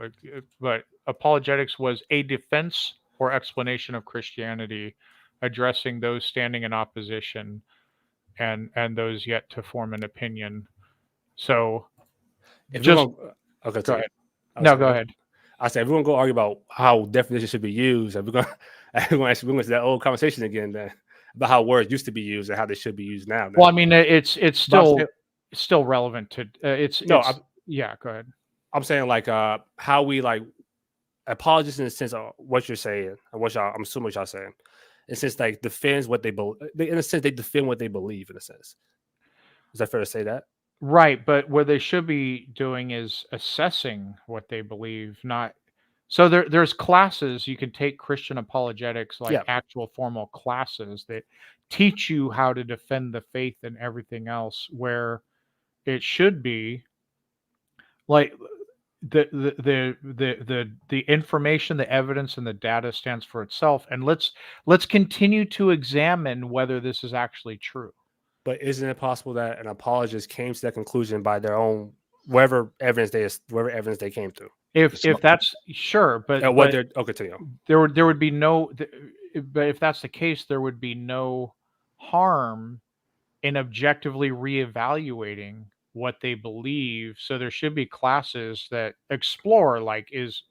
but apologetics was a defense or explanation of Christianity, addressing those standing in opposition and those yet to form an opinion. So, go ahead. Go ahead. I said, everyone go argue about how definitions should be used. And we're going to that old conversation again then about how words used to be used and how they should be used now. Well, I mean, it's still relevant to yeah. Go ahead. I'm saying like how we like apologists in the sense of what you're saying and I'm assuming what y'all saying. In a sense, like defends what they believe. In a sense, they defend what they believe. In a sense, is that fair to say that? Right, but what they should be doing is assessing what they believe, not. So there's classes you can take Christian apologetics, like actual formal classes that teach you how to defend the faith and everything else, where it should be like the information, the evidence, and the data stands for itself, and let's continue to examine whether this is actually true. But isn't it possible that an apologist came to that conclusion by their own whatever evidence they came to? If that's sure, but there would be no. But if that's the case, there would be no harm in objectively reevaluating what they believe. So there should be classes that explore, like, it's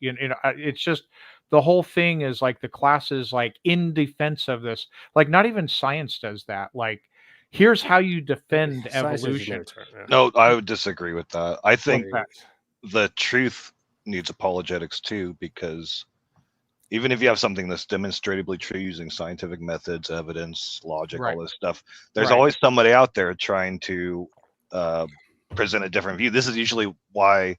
just the whole thing is like the classes like in defense of this. Like, not even science does that. Like, here's how you defend evolution. No, I would disagree with that. I think the truth needs apologetics too, because even if you have something that's demonstrably true using scientific methods, evidence, logic, all this stuff, there's always somebody out there trying to present a different view. This is usually why,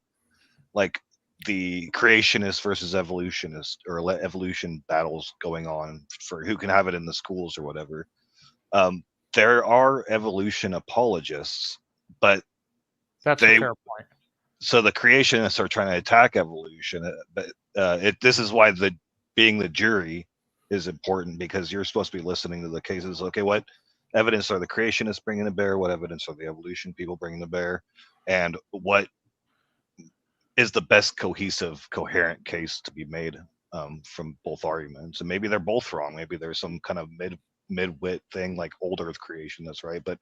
like, the creationist versus evolutionist or evolution battles going on for who can have it in the schools or whatever. There are evolution apologists, but that's a fair point. So the creationists are trying to attack evolution, but this is why being the jury is important, because you're supposed to be listening to the cases. Okay, what evidence are the creationists bringing to bear? What evidence are the evolution people bringing to bear? And what is the best cohesive, coherent case to be made from both arguments? And maybe they're both wrong. Maybe there's some kind of mid-wit thing like old Earth creation that's right, but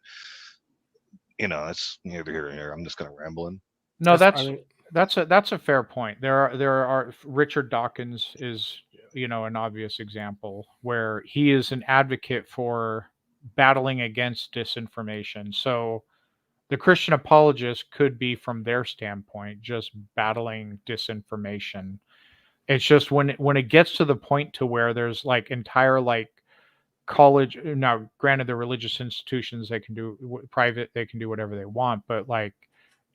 it's neither here nor there. I'm just kind of rambling. No, that's a fair point. There are Richard Dawkins is an obvious example where he is an advocate for battling against disinformation. So the Christian apologist could be, from their standpoint, just battling disinformation. It's just when it gets to the point to where there's like entire like college, now granted the religious institutions, they can do private, they can do whatever they want, but like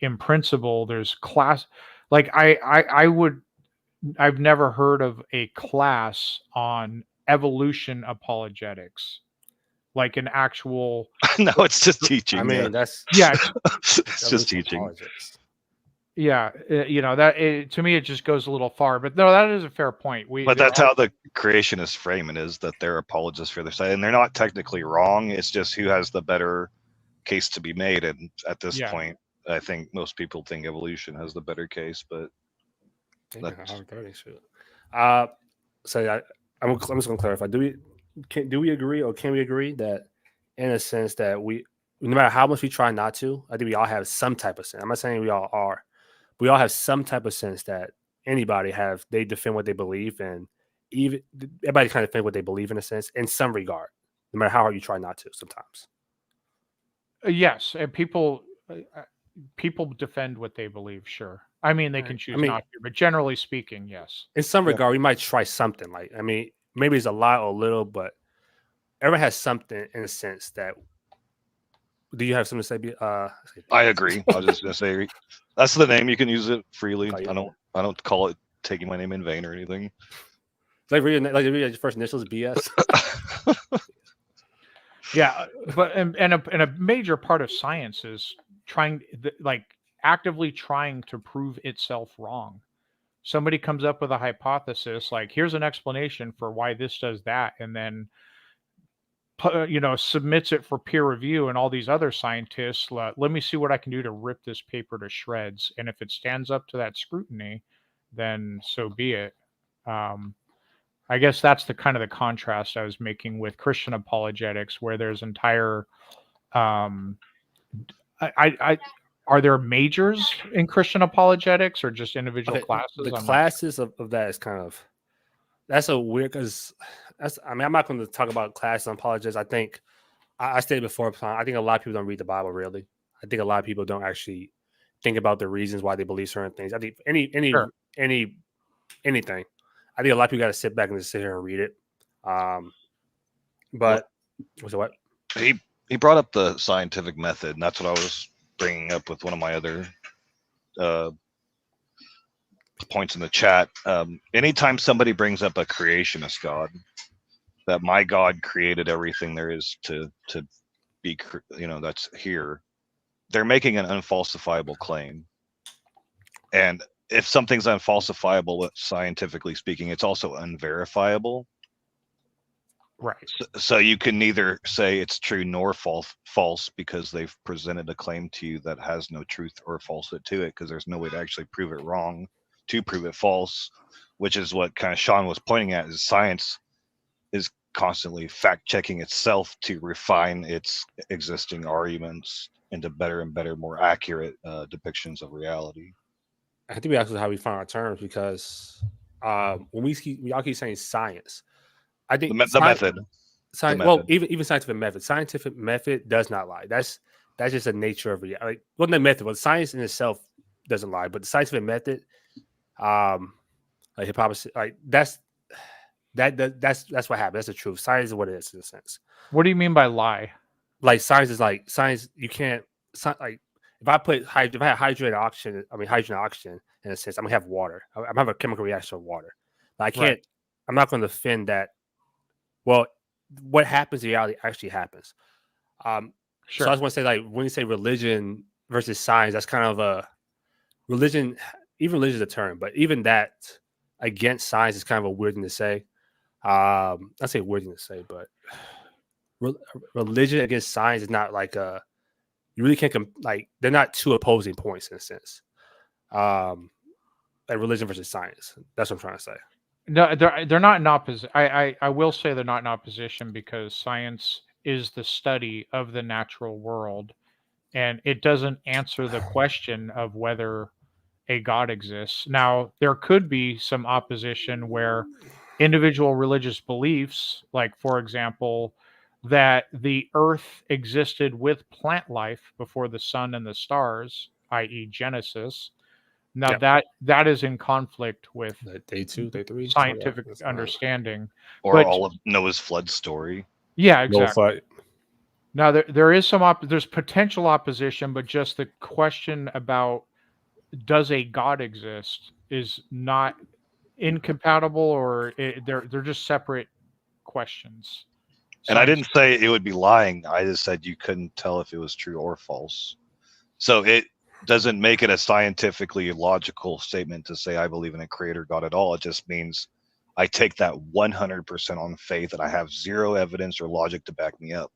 in principle there's class, like I've never heard of a class on evolution apologetics, like an actual no, it's just teaching. I mean, it's just teaching. Yeah, you know, to me it just goes a little far, but no, that is a fair point. But There that's are, how the creationists frame it, is that they're apologists for their side, and they're not technically wrong. It's just who has the better case to be made. And at this yeah. point, I think most people think evolution has the better case, but Yeah, that's hour 30, shoot. Uh, so I'm just going to clarify. Do we agree, or can we agree that, in a sense, that no matter how much we try not to, I think we all have some type of sense. I'm not saying we all are. We all have some type of sense that anybody they defend what they believe, and even everybody kind of defend what they believe in a sense, in some regard, no matter how hard you try not to. Sometimes, Yes, and people defend what they believe. Sure, I mean they can I choose mean, not to, but generally speaking, yes. in some Yeah. regard, we might try something. Like, I mean, maybe it's a lot or a little, but everyone has something in a sense that. Do you have something to say? I agree. I was just gonna say that's the name. You can use it freely. Oh, yeah. I don't call it taking my name in vain or anything. Like read your first initials, BS. Yeah, but and a major part of science is actively trying to prove itself wrong. Somebody comes up with a hypothesis, like here's an explanation for why this does that, and then submits it for peer review, and all these other scientists let me see what I can do to rip this paper to shreds, and if it stands up to that scrutiny, then so be it. I guess that's the kind of the contrast I was making with Christian apologetics, where there's entire um are there majors in Christian apologetics or just individual classes? The classes of that is kind of, that's a weird, because I mean, I'm not going to talk about classes on apologetics. I think I stated before, I think a lot of people don't read the Bible really. I think a lot of people don't actually think about the reasons why they believe certain things. I think anything. I think a lot of people got to sit back and just sit here and read it. But was it what? He brought up the scientific method, and that's what I was bringing up with one of my other points in the chat. Anytime somebody brings up a creationist God, that my God created everything there is to be, that's here, they're making an unfalsifiable claim. And if something's unfalsifiable, scientifically speaking, it's also unverifiable. Right. So you can neither say it's true nor false because they've presented a claim to you that has no truth or falsehood to it, because there's no way to actually prove it wrong to prove it false, which is what kind of Sean was pointing at, is science is constantly fact checking itself to refine its existing arguments into better and better, more accurate depictions of reality. I think that's how we find our terms, because when we all keep saying science, I think the method. Well, even scientific method does not lie. That's just a nature of reality. Like, well, the method, but science in itself doesn't lie. But the scientific method, like hypothesis, like that's what happened. That's the truth. Science is what it is in a sense. What do you mean by lie? Like science. You can't like, if I had hydrogen and oxygen in a sense, I'm gonna have water. I'm gonna have a chemical reaction of water. But I can't. Right. I'm not going to defend that. Well, what happens in reality actually happens. Sure. So I just want to say, like, when you say religion versus science, that's kind of a religion. Even religion is a term, but even that against science is kind of a weird thing to say. I say weird thing to say, but religion against science is not like a. You really can't like, they're not two opposing points in a sense. Like religion versus science. That's what I'm trying to say. No, they're not in opposition. I will say they're not in opposition, because science is the study of the natural world, and it doesn't answer the question of whether a God exists. Now, there could be some opposition where individual religious beliefs, like, for example, that the earth existed with plant life before the sun and the stars, i.e. Genesis. Now, that is in conflict with day 2, day 3 scientific understanding, or all of Noah's flood story. Yeah, exactly. Now, there is there's potential opposition, but just the question about does a God exist is not incompatible, or they're just separate questions. And I didn't say it would be lying. I just said you couldn't tell if it was true or false. So doesn't make it a scientifically logical statement to say I believe in a creator God at all. It just means I take that 100% on faith and I have zero evidence or logic to back me up,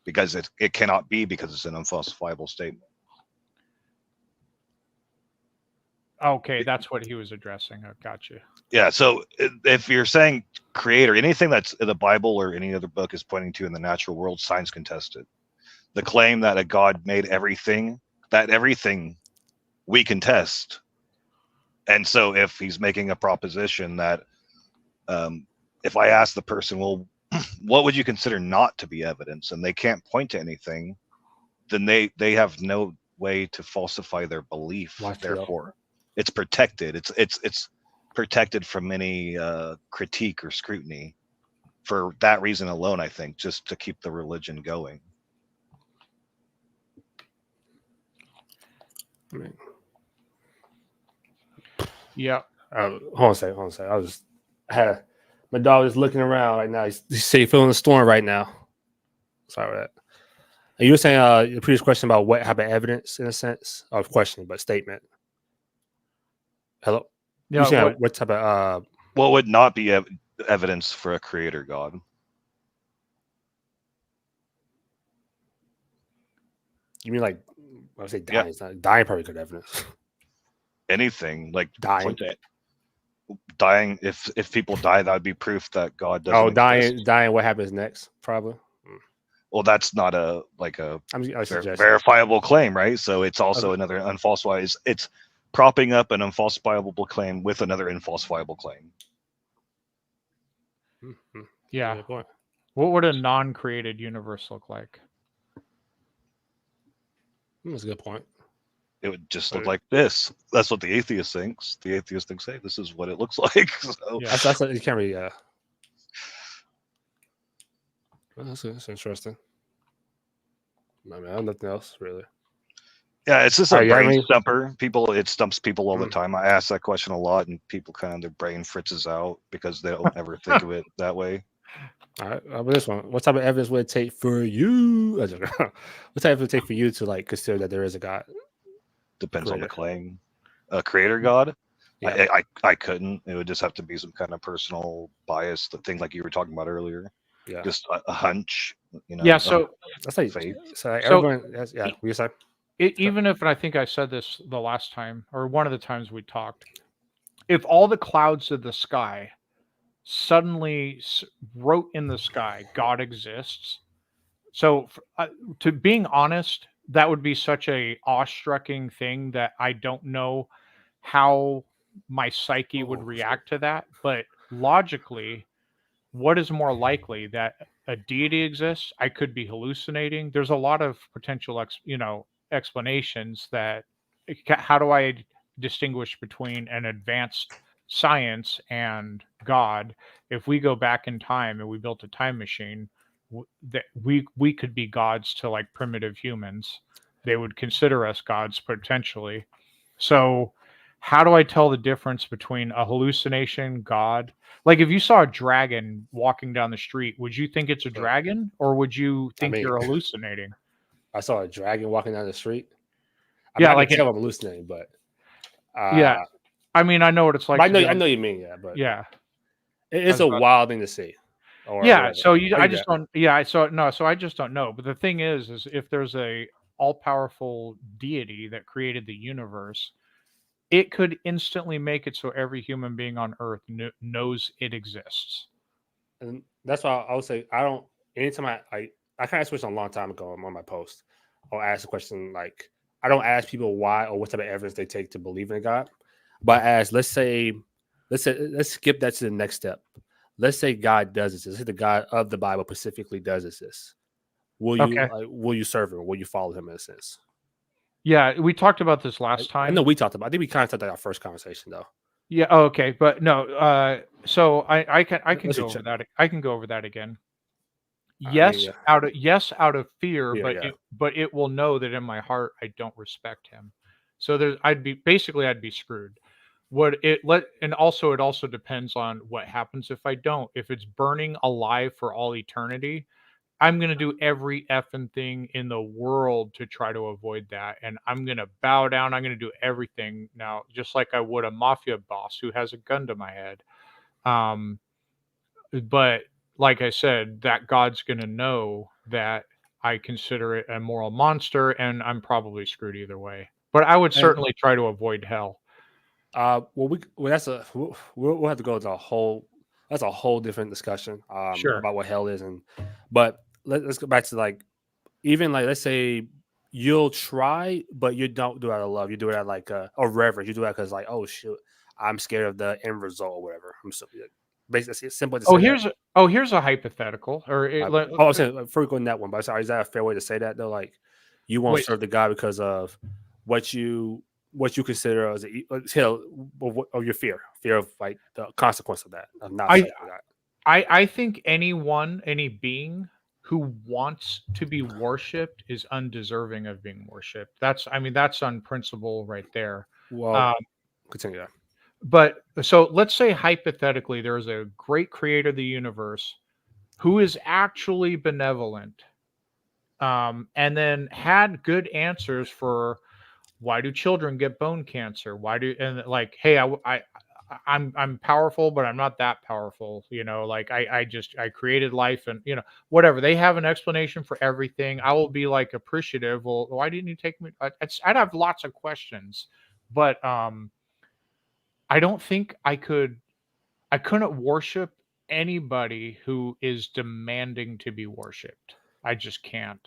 because it cannot be, because it's an unfalsifiable statement. Okay, that's what he was addressing. I got you. Yeah, so if you're saying creator, anything that's in the Bible or any other book is pointing to in the natural world, science can test it. The claim that a God made everything, that everything we can test. And so if he's making a proposition that if I ask the person, well, what would you consider not to be evidence, and they can't point to anything, then they have no way to falsify their belief. Therefore, it's protected. It's protected from any critique or scrutiny for that reason alone, I think, just to keep the religion going. Yeah. Hold on a second. My dog is looking around right now. He's feeling the storm right now. Sorry about that. And you were saying the previous question about what happened, evidence in a sense, or question, but statement. Hello. Yeah. What type of what would not be evidence for a creator God? You mean like I would say dying? Yeah. It's not dying. Probably good evidence. Anything like dying. Dying. If people die, that would be proof that God doesn't. Dying. What happens next? Probably. Well, that's not a verifiable claim, right? So it's also another unfalsifiable. It's propping up an unfalsifiable claim with another unfalsifiable claim. Mm-hmm. Yeah. What would a non-created universe look like? That's a good point. It would just look like this. That's what the atheist thinks. The atheist thinks, hey, this is what it looks like. So yeah. That's you can't really. That's interesting. I mean, I have nothing else really. Yeah, it's just a brain stumper. It stumps people all the time. I ask that question a lot, and people their brain fritzes out because they don't ever think of it that way. All right, how about this one? What type of evidence would it take for you? What type would it take for you to consider that there is a God? Depends on the claim. A creator God? Yeah. I couldn't. It would just have to be some kind of personal bias, the thing like you were talking about earlier. Yeah. Just a hunch, Yeah, so that's like faith. So everyone has, yeah, you said even if, and I think I said this the last time or one of the times we talked, if all the clouds of the sky suddenly wrote in the sky, God exists. So to being honest, that would be such a awe-striking thing that I don't know how my psyche would react to that. But logically, what is more likely, that a deity exists? I could be hallucinating. There's a lot of potential, explanations that. How do I distinguish between an advanced science and God? If we go back in time and we built a time machine, that we could be gods to primitive humans. They would consider us gods potentially. So how do I tell the difference between a hallucination, God? If you saw a dragon walking down the street, would you think it's a dragon, or would you think you're hallucinating? I saw a dragon walking down the street. I can tell I'm hallucinating, but yeah. I mean, I know what it's like. I know you mean, yeah, but yeah, it's a wild thing to see. Yeah, so I just don't. Yeah, so I just don't know. But the thing is if there's a all-powerful deity that created the universe, it could instantly make it so every human being on Earth knows it exists. And that's why I would say I don't. Anytime I kind of switched on a long time ago on my post, I'll ask a question I don't ask people why or what type of evidence they take to believe in God, but I ask, let's skip that to the next step. Let's say God does this. Let's say the God of the Bible specifically does this. Will you serve him? Will you follow him in a sense? Yeah, we talked about this last time. I know we talked about. I think we kind of talked about our first conversation though. Yeah. Oh, okay, but no. So I can go over that. I can go over that again. Yes, out of fear, but it will know that in my heart I don't respect him. So I'd be screwed. It also depends on what happens if I don't. If it's burning alive for all eternity, I'm going to do every effing thing in the world to try to avoid that. And I'm going to bow down. I'm going to do everything now, just like I would a mafia boss who has a gun to my head. But like I said, that God's going to know that I consider it a moral monster, and I'm probably screwed either way. But I would And- certainly try to avoid hell. Well, that's we'll have to go into a whole that's a whole different discussion Sure. about what hell is, but let's go back to like even like let's say you'll try, but you don't do it out of love. You do it out like a reverence. You do it because like, oh shoot, I'm scared of the end result or whatever. I'm so basically it's simple to say. Here's a hypothetical. I'm saying before we go in that one, but sorry, is that a fair way to say that though? Like you won't serve the God because of what you consider as of your fear of like the consequence of that. Of not serving God. I think any being who wants to be worshipped is undeserving of being worshipped. That's on principle right there. Well, continue. But so let's say hypothetically there is a great creator of the universe who is actually benevolent, and then had good answers for why do children get bone cancer? Hey, I'm powerful, but I'm not that powerful. Like I created life, and whatever. They have an explanation for everything. I will be like appreciative. Well, why didn't you take me? I'd have lots of questions, but I don't think I couldn't worship anybody who is demanding to be worshipped. I just can't.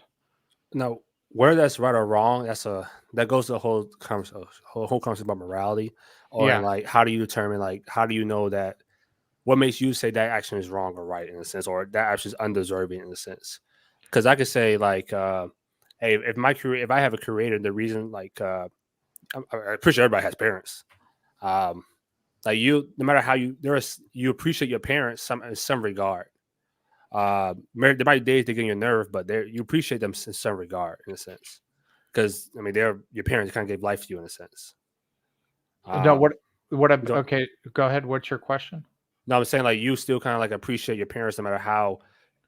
No, whether that's right or wrong, that goes to the whole conversation about morality, or like how do you determine, like how do you know that what makes you say that action is wrong or right in a sense, or that action is undeserving in a sense? Because I could say like, hey, if I have a creator, the reason like I'm pretty sure everybody has parents. Like no matter how you appreciate your parents in some regard. There might be days they get your nerve, but you appreciate them in some regard, in a sense, because I mean they're your parents kind of gave life to you in a sense. No, okay, go ahead. What's your question? No, I'm saying like you still kind of like appreciate your parents no matter how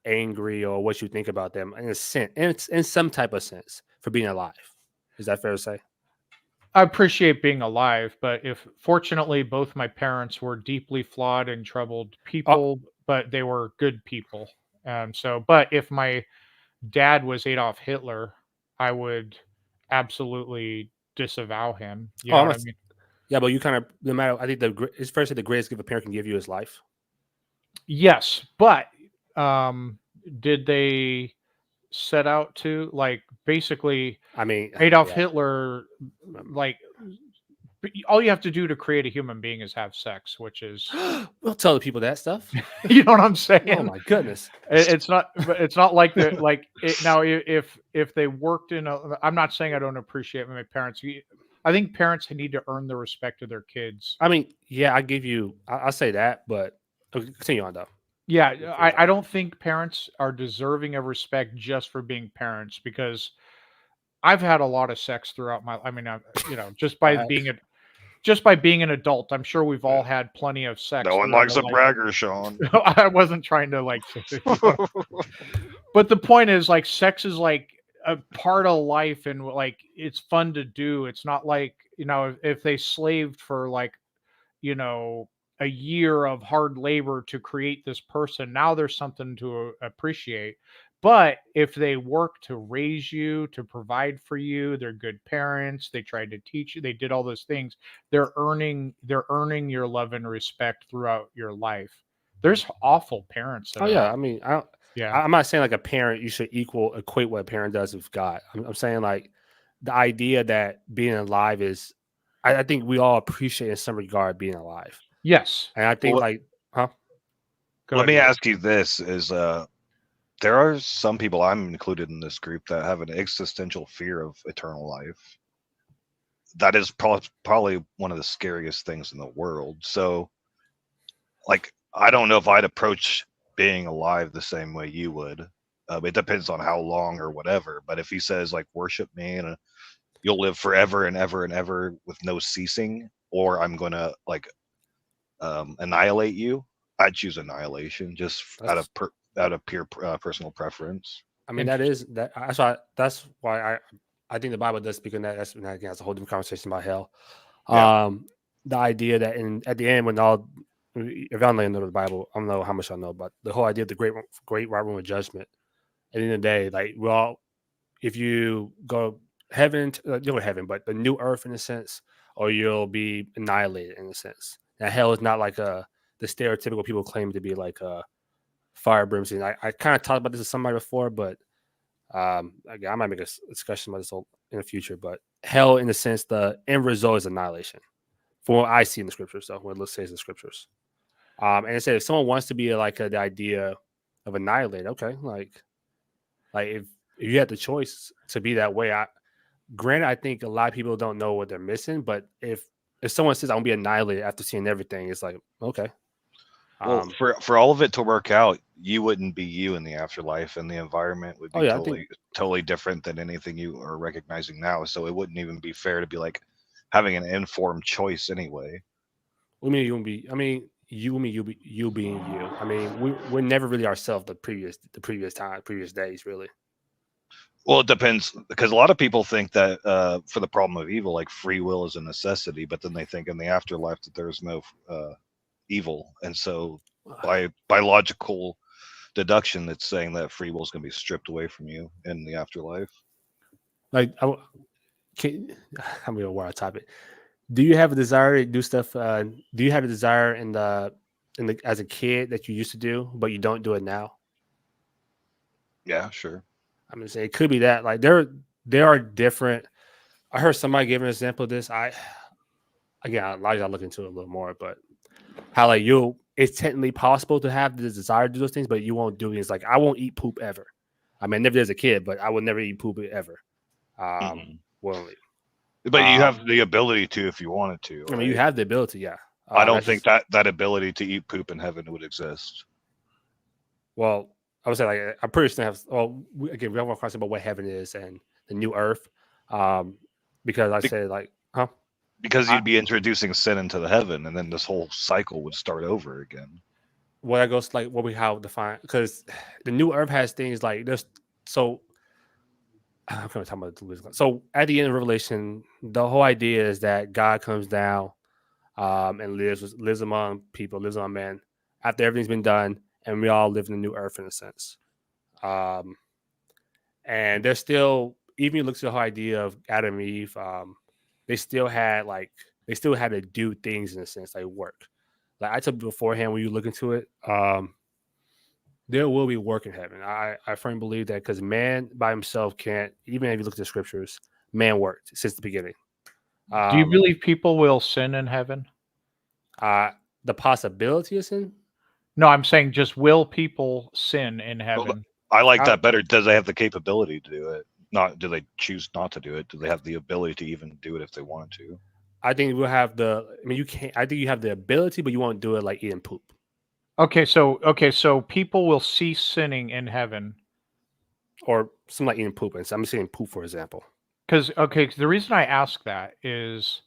angry or what you think about them in a sense, in some type of sense, for being alive. Is that fair to say? I appreciate being alive, but fortunately both my parents were deeply flawed and troubled people, but they were good people. But if my dad was Adolf Hitler, I would absolutely disavow him. You know what I mean? Yeah, but you kind of no matter. I think it's fair to say the greatest gift a parent can give you is life. Yes, but did they set out to basically? I mean, Adolf Hitler, like all you have to do to create a human being is have sex, which is we'll tell the people that stuff. You know what I'm saying? Oh my goodness! It's not like that. Like now, if they worked in I'm not saying I don't appreciate my parents. I think parents need to earn the respect of their kids. I mean, yeah, I'll say that, but continue on though. Yeah, I don't think parents are deserving of respect just for being parents, because I've had a lot of sex throughout my. I mean, just by being an adult, I'm sure we've all had plenty of sex. No one likes a bragger, Sean. I wasn't trying to but the point is, like, sex is like a part of life, and like it's fun to do. It's not like if they slaved for like a year of hard labor to create this person, now there's something to appreciate. But if they work to raise you, to provide for you, they're good parents, they tried to teach you, they did all those things, they're earning your love and respect throughout your life. There's awful parents that I mean, I'm not saying like a parent you should equate what a parent does with God. I'm saying like the idea that being alive is, I think we all appreciate in some regard being alive. Yes. And I think let me ask you this: there are some people, I'm included in this group, that have an existential fear of eternal life. That is probably one of the scariest things in the world. So, like, I don't know if I'd approach being alive the same way you would. It depends on how long or whatever. But if he says, like, worship me and you'll live forever and ever and ever with no ceasing, or I'm going to, like, annihilate you, I'd choose annihilation just out of out of pure personal preference. I mean, that's why I think the Bible does speak on that. That's again, that's a whole different conversation about hell. Yeah. The idea that at the end, when all, if y'all know the Bible, I don't know how much I know, but the whole idea of the great white room of judgment. At the end of the day, like, well, if you go heaven, you'll heaven, but the new earth in a sense, or you'll be annihilated in a sense. Now, hell is not like the stereotypical people claim to be like fire, brimstone. I kind of talked about this with somebody before, but again, I might make a discussion about this in the future. But hell, in a sense, the end result is annihilation, from what I see in the scriptures. So what it says in the scriptures, and it said if someone wants to be like the idea of annihilate, okay, like if you had the choice to be that way, granted, I think a lot of people don't know what they're missing. But if someone says I'm gonna be annihilated after seeing everything, it's like, okay. Well, for all of it to work out, you wouldn't be you in the afterlife, and the environment would be totally different than anything you are recognizing now. So it wouldn't even be fair to be like having an informed choice anyway. What do you mean you won't be? I mean, you being you. I mean, we're never really ourselves the previous days, really. Well, it depends, because a lot of people think that for the problem of evil, like free will is a necessity, but then they think in the afterlife that there's no evil, and so by logical deduction, it's saying that free will is going to be stripped away from you in the afterlife. Like, I'm gonna wear a topic. Do you have a desire to do stuff? Do you have a desire in the as a kid that you used to do, but you don't do it now? Yeah, sure. I'm gonna say it could be that. Like there are different. I heard somebody give an example of this. Again, I gotta look into it a little more, but how like it's technically possible to have the desire to do those things, but you won't do it. It's like I won't eat poop ever. I mean, I never did as a kid, but I would never eat poop ever. Willingly. But you have the ability to if you wanted to. Right? I mean, you have the ability, yeah. I don't think that ability to eat poop in heaven would exist. Well, I would say like I'm pretty sure. We have a question about what heaven is and the new earth, because I say like, huh? Because you'd be introducing sin into the heaven, and then this whole cycle would start over again. Well, that goes like what we have defined, because the new earth has things like this. So I'm going to talk about the so at the end of Revelation, the whole idea is that God comes down and lives among people, lives among men after everything's been done, and we all live in the new earth in a sense. And there's still, even you look at the whole idea of Adam and Eve, they still had to do things in a sense, like work. Like I told you beforehand, when you look into it, there will be work in heaven. I firmly believe that, because man by himself can't. Even if you look at the scriptures, man worked since the beginning. Do you believe people will sin in heaven? The possibility of sin? No, I'm saying just will people sin in heaven? Well, I like that better. Does they have the capability to do it? Not do they choose not to do it? Do they have the ability to even do it if they wanted to? I think we'll have you can't. I think you have the ability, but you won't do it like eating poop. Okay, so people will cease sinning in heaven, or something like eating poop. And so I'm saying poop, for example. Because the reason I ask that is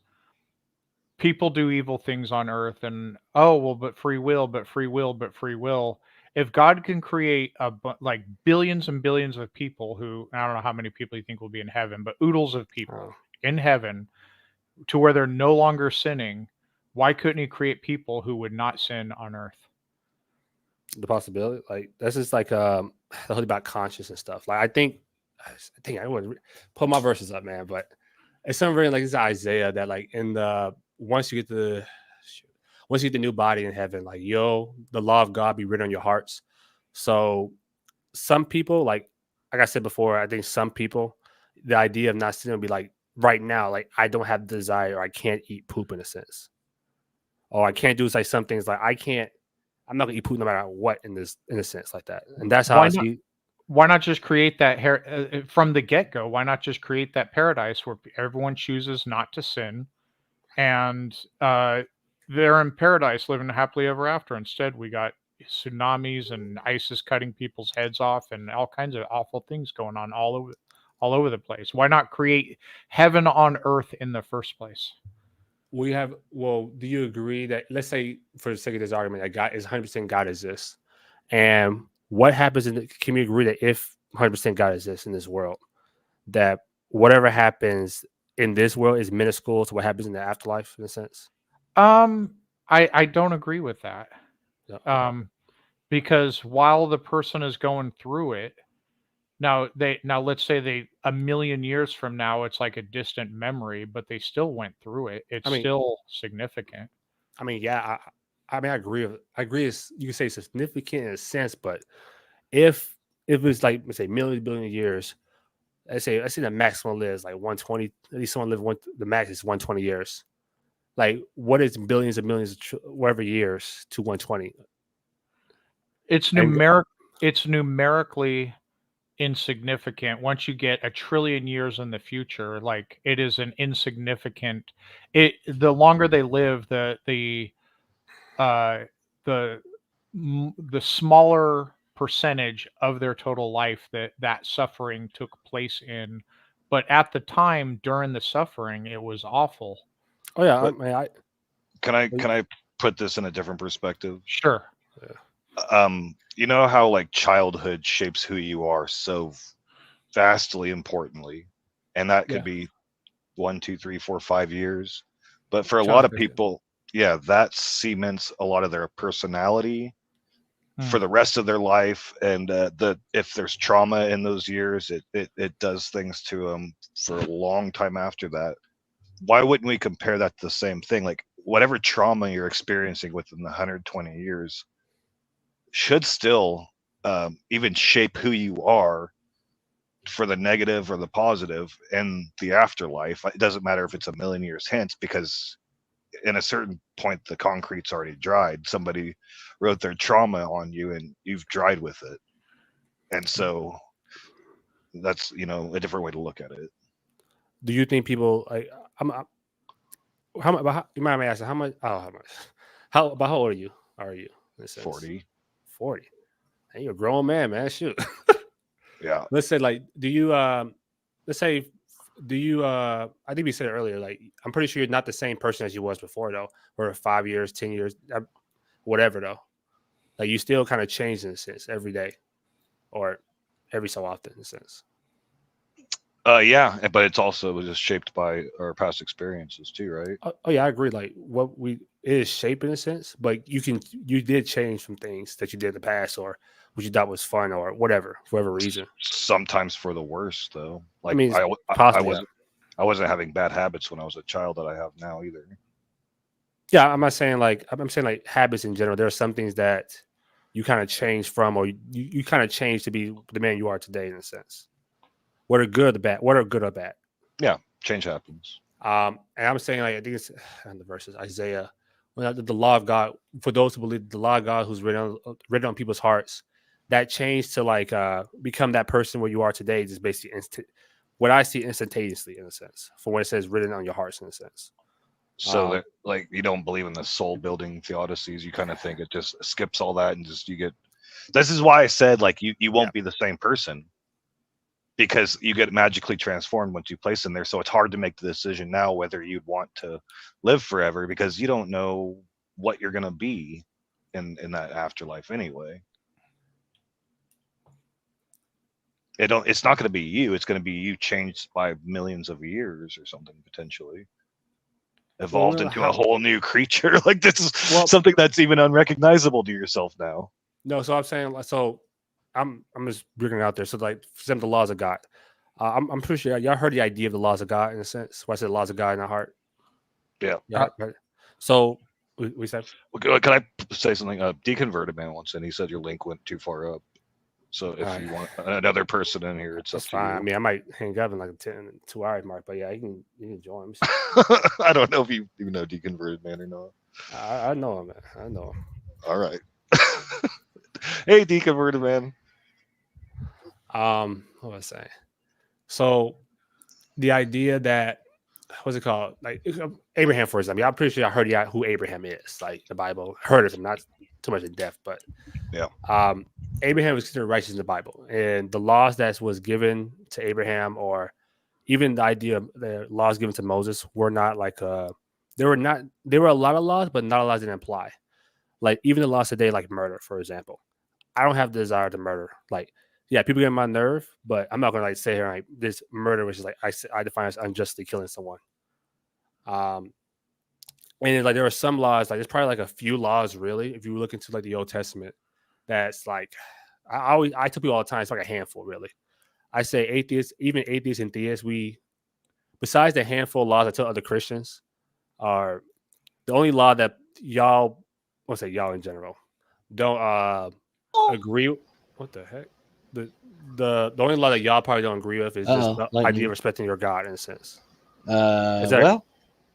people do evil things on earth, and but free will. If God can create like billions and billions of people who, I don't know how many people you think will be in heaven, but oodles of people in heaven, to where they're no longer sinning, why couldn't he create people who would not sin on earth? The possibility, like that's just like the whole about conscience and stuff. Like I think I would pull my verses up, man, but it's something very like this Isaiah that like once you get the new body in heaven, like the law of God be written on your hearts. So some people, like I said before, I think some people, the idea of not sinning would be like right now, like I don't have the desire, or I can't eat poop in a sense, or I can't do like some things like I'm not gonna eat poop no matter what in a sense like that. And that's how why not just create that from the get-go? Why not just create that paradise where everyone chooses not to sin, and they're in paradise living happily ever after? Instead, we got tsunamis and ISIS cutting people's heads off and all kinds of awful things going on all over the place. Why not create heaven on earth in the first place? Do you agree that, let's say for the sake of this argument, that God is 100% God exists, and what happens can we agree that if 100% God exists in this world, that whatever happens in this world is minuscule to what happens in the afterlife, in a sense? I don't agree with that. Yeah. Because while the person is going through it, now let's say they a million years from now, it's like a distant memory, but they still went through it. It's I mean, still significant. I mean, yeah, I mean, I agree. I agree. You can say significant in a sense, but if it was like, let's say, million billion years, let's say the maximum lives like 120. At least someone live the max is 120 years. Like, what is billions and millions of whatever years to 120? It's And It's numerically insignificant once you get a trillion years in the future. Like, it is an insignificant. The longer they live, uh the the smaller percentage of their total life that suffering took place in. But at the time during the suffering, it was awful. oh yeah, But I mean, can I put this in a different perspective? Sure. You know how like childhood shapes who you are so vastly importantly, and that could be 1, 2, 3, 4, 5 years. But for a lot of people, yeah, that cements a lot of their personality for the rest of their life. And if there's trauma in those years, it does things to them for a long time after that. Why wouldn't we compare that to the same thing? Like whatever trauma you're experiencing within the 120 years should still even shape who you are for the negative or the positive in the afterlife. It doesn't matter if it's a million years hence, because in a certain point the concrete's already dried. Somebody wrote their trauma on you and you've dried with it. And so that's, a different way to look at it. do you think people like how much? You might be asking how much? Oh, how much? How old are you? 40. 40. Hey, you're a grown man. Shoot. Yeah. Let's say, like, do you let's say, do you I think we said it earlier, like, I'm pretty sure you're not the same person as you was before, though, or 5 years, 10 years, whatever, though. Like, you still kind of change in a sense every day or every so often, in a sense. Yeah, but it's also just shaped by our past experiences too, right? Oh yeah, I agree. Like, it is shaped in a sense, but you did change some things that you did in the past, or what you thought was fun, or whatever, for whatever reason. Sometimes for the worse, though. Like I mean, I possibly. I wasn't having bad habits when I was a child that I have now either. Yeah, I'm saying like habits in general. There are some things that you kind of change from, or you kind of change to be the man you are today, in a sense. What are good or bad? Yeah, change happens. And I'm saying, like, I think it's in the verses Isaiah, when the law of God, for those who believe the law of God, who's written on people's hearts, that change to like become that person where you are today is basically what I see instantaneously, in a sense, for when it says written on your hearts, in a sense. So that, like, you don't believe in the soul building theodicies. You kind of think it just skips all that and just you get. This is why I said, like, you won't be the same person, because you get magically transformed once you place in there. So it's hard to make the decision now whether you'd want to live forever, because you don't know what you're gonna be in that afterlife anyway. It's not gonna be you. It's gonna be you changed by millions of years or something, potentially evolved into a whole new creature. Like, this is something that's even unrecognizable to yourself now. No, so I'm saying, so I'm just bringing it out there. So, like, for example, the laws of God. I'm pretty sure y'all heard the idea of the laws of God, in a sense. Why I said laws of God in our heart. Yeah. Right. So we said. Well, can I say something? Deconverted man once, and he said your link went too far up. So if you want another person in here, it's up to you. I mean, I might hang up in like a 2 hour mark, but yeah, you can join. I don't know if you even know Deconverted man or not. I know him, man. I know him. All right. Hey, Deconverted man. What was I saying? So the idea that, what's it called? Like Abraham, for example. I'm pretty sure I heard who Abraham is. Like, the Bible, heard of him, not too much in depth, but yeah. Abraham was considered righteous in the Bible, and the laws that was given to Abraham, or even the idea of the laws given to Moses, were not like there were a lot of laws, but not a lot didn't apply. Like, even the laws today, like murder, for example. I don't have the desire to murder. Like, yeah, people get on my nerve, but I'm not gonna like say here like this murder, which is like I define as unjustly killing someone. And then, like there are some laws, like there's probably like a few laws really, if you look into like the Old Testament, that's like I tell people all the time, it's like a handful really. I say atheists, even atheists and theists, we besides the handful of laws I tell other Christians are the only law that y'all, I'll say y'all in general, don't agree. What the heck? The only law that y'all probably don't agree with is just the idea of respecting your God in a sense. Is that, well,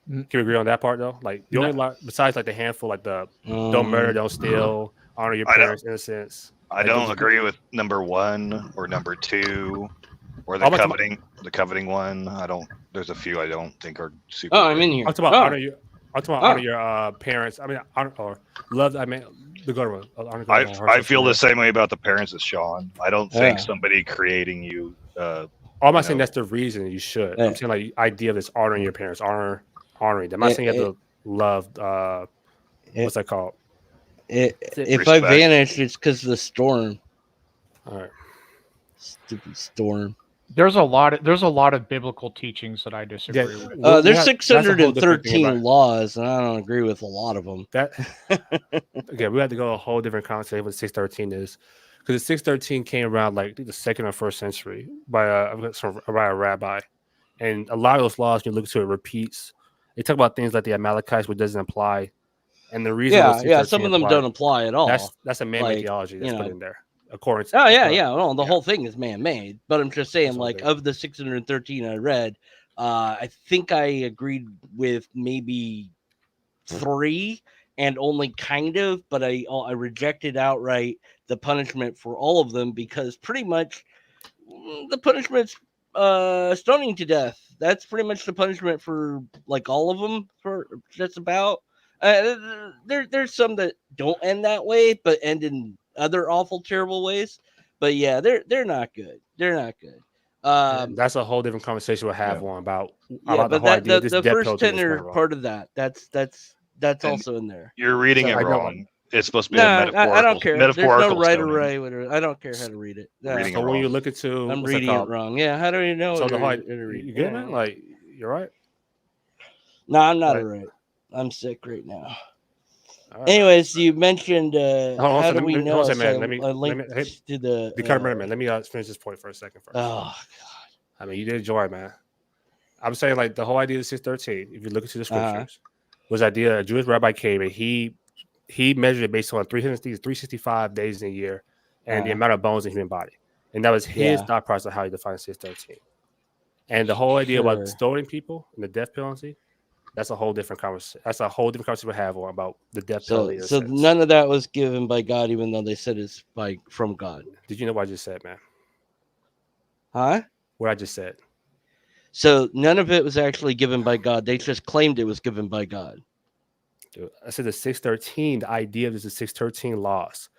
can we agree on that part though? Like the only law besides like the handful, like the don't murder, don't steal, honor your parents' innocence. I Like, don't agree with number 1 or number 2 or the coveting one. I don't. There's a few I don't think are super. I'm in here. I'm talking about honor your. I'm talking about honor your parents. I mean, honor or love. I mean, the good one. I feel the same way about the parents as Sean. I don't think somebody creating you. I'm not saying that's the reason you should. I'm saying like the idea of this honoring your parents, honoring them. I'm not saying you have to love. What's that called? If I vanish, it's because of the storm. All right. Stupid storm. There's a lot of biblical teachings that I disagree with. There's 613 laws, and I don't agree with a lot of them. We have to go a whole different conversation what 613 is, because the 613 came around like the 2nd or 1st century by a rabbi, and a lot of those laws, when you look to it, repeats. They talk about things like the Amalekites, which doesn't apply, and the reason some of them don't apply at all. That's a man-made theology that's put in there. According to the whole thing is man-made, but I'm just saying, like, of the 613 I read, I think I agreed with maybe 3 and only kind of, but I rejected outright the punishment for all of them, because pretty much the punishment's stoning to death. That's pretty much the punishment for like all of them, for just about. There's some that don't end that way, but end in other awful, terrible ways. But yeah, they're not good. They're not good. That's a whole different conversation we'll have one about but the whole idea. The first 10 are part of that. That's also in there. You're reading it wrong. It's supposed to be a metaphorical. I don't care. There's no right or stoning. right. I don't care how to read it. So when you look into, I'm reading it wrong. Yeah, how do you know? So you good, man? Like, you're right. No, I'm not right. I'm sick right now. Right. Anyways, you mentioned how do we know? Man, let me to the cameraman. Let me finish this point for a second first. Oh God! I mean, you did enjoy, man. I'm saying like the whole idea of 613. If you look into the scriptures, was the idea a Jewish rabbi came and he measured it based on 365 days in a year and the amount of bones in the human body, and that was his thought process of how he defined 613. And the whole idea about stoning people and the death penalty. That's a whole different conversation. That's a whole different conversation we have about the death penalty. So none of that was given by God, even though they said it's from God. Did you know what I just said, man? Huh? What I just said. So none of it was actually given by God. They just claimed it was given by God. Dude, I said the 613. The idea of this is 613 laws.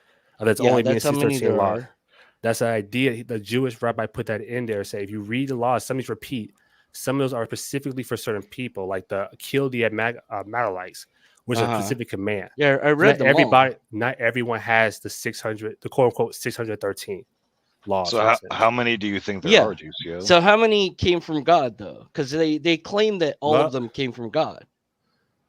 That's only being 613 laws. That's the idea. The Jewish rabbi put that in there. Say if you read the laws, some of these repeat. Some of those are specifically for certain people, like the kill the Amalekites, which is a specific command. Yeah, I read them all. Not everyone has the quote unquote 613 laws. So how many do you think there are, GCO? So how many came from God though? Because they claim that all of them came from God.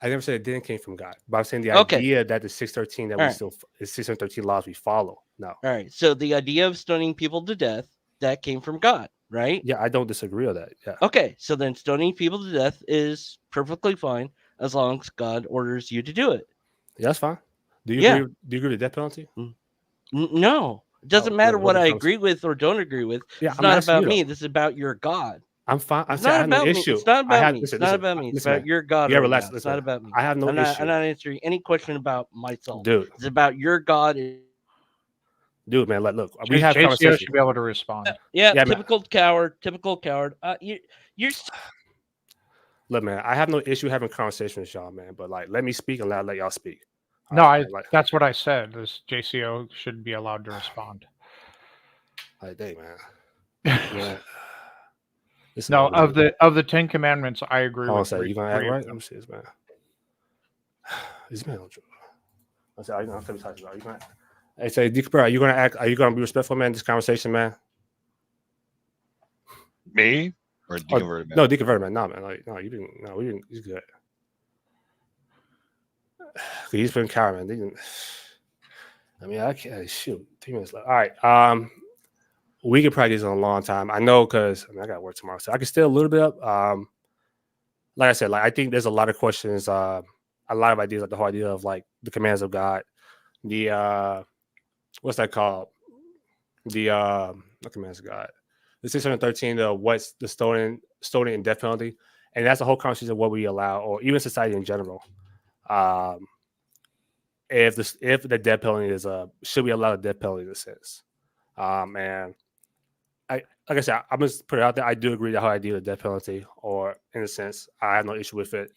I never said it didn't came from God, but I'm saying the idea that the 613 that we still is 613 laws we follow. No. All right. So the idea of stoning people to death that came from God. Right? Yeah, I don't disagree with that. Yeah. Okay, so then stoning people to death is perfectly fine as long as God orders you to do it. Yeah, that's fine. Do you agree with the death penalty? No, it doesn't matter what I agree with or don't agree with. Yeah, it's not about me. This is about your God. I'm fine. It's not about me. It's not about me. It's not about me. It's about your God. Yeah, relax. It's not about me. I have no issue. I'm not answering any question about myself. Dude, it's about your God. Dude, man, look, we have conversations. Should be able to respond. Yeah, typical coward. You're. Look, man, I have no issue having conversations with y'all, man. But like, let me speak and let y'all speak. That's what I said. This JCO should be allowed to respond. Like, dang, man. Yeah. No, of the 10 Commandments, I agree with. You gonna act right? I'm serious, man. This man don't. I said, you gonna. I say, Deeper, are you gonna be respectful, man, in this conversation, man? Me or deconverted man? No, deconverted, man. No, man. Like, no, you didn't. No, we didn't. He's good. He's been coward, man. I mean, I can't shoot. 3 minutes left. All right. We could practice on a long time. I know because I got work tomorrow, so I can stay a little bit up. Like I said, like I think there's a lot of questions, a lot of ideas, like the whole idea of like the commands of God, the what's that called? The not commands of God, the 613, the what's the stoning and death penalty, and that's the whole conversation of what we allow, or even society in general. If the death penalty is should we allow the death penalty in a sense? And like I said, I'm just put it out there. I do agree with the whole idea of the death penalty, or in a sense, I have no issue with it.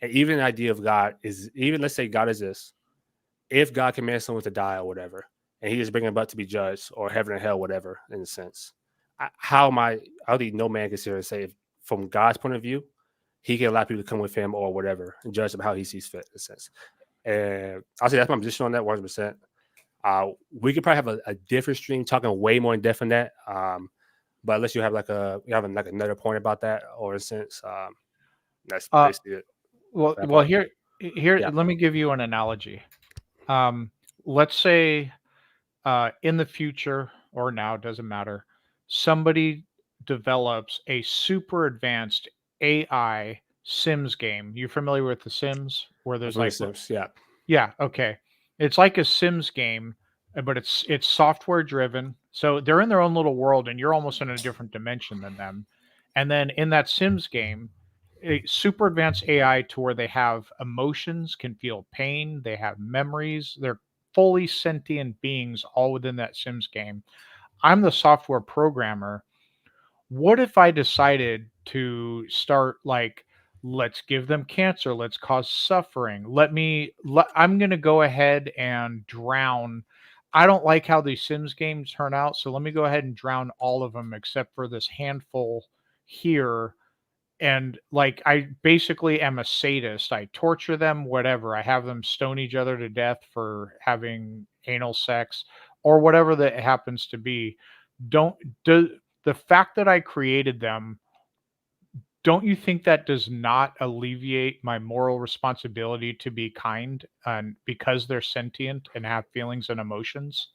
And even the idea of God is, even let's say God exists. If God commands someone to die or whatever, and He is bringing about to be judged, or heaven or hell, whatever, in a sense, I don't think no man can sit here and say, from God's point of view, He can allow people to come with Him or whatever and judge them how He sees fit, in a sense. And I'll say that's my position on that 100%. We could probably have a different stream talking way more in depth on that. But unless you have like another point about that, or in a sense, that's basically it. Well, here, Yeah. let me give you an analogy. Let's say in the future or now, doesn't matter, somebody develops a super advanced AI Sims game. You familiar with the Sims, where there's like Sims, yeah, okay. It's like a Sims game, but it's software driven. So they're in their own little world, and you're almost in a different dimension than them. And then in that Sims game, a super advanced AI to where they have emotions, can feel pain, they have memories, they're fully sentient beings all within that Sims game. I'm the software programmer. What if I decided to start like, let's give them cancer, let's cause suffering, I'm going to go ahead and drown. I don't like how these Sims games turn out, so let me go ahead and drown all of them except for this handful here. And like, I basically am a sadist. I torture them, whatever. I have them stone each other to death for having anal sex or whatever that happens to be. The fact that I created them, don't you think that does not alleviate my moral responsibility to be kind, and because they're sentient and have feelings and emotions?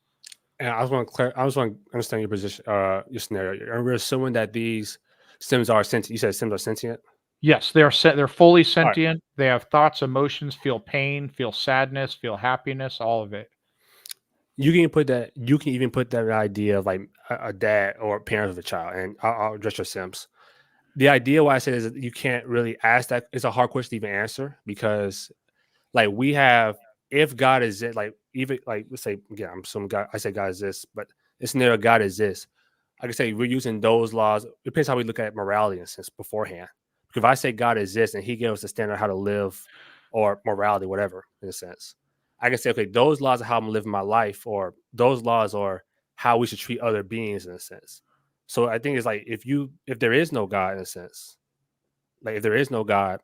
And I just want to understand your position, your scenario. And we're assuming that these Sims are sentient. You said Sims are sentient? Yes, they're fully sentient. Right. They have thoughts, emotions, feel pain, feel sadness, feel happiness, all of it. You can even put that idea of like a dad or parent of a child, and I'll address your Sims. The idea why I say is that you can't really ask that. It's a hard question to even answer, because like we have, if God is it, like even like let's say again, I'm assuming God, I say God exists, but it's near God exists. I can say we're using those laws. It depends how we look at morality in a sense beforehand. Because if I say God exists and He gave us a standard how to live, or morality, whatever, in a sense, I can say, okay, those laws are how I'm living my life, or those laws are how we should treat other beings in a sense. So I think it's like if there is no God in a sense, like if there is no God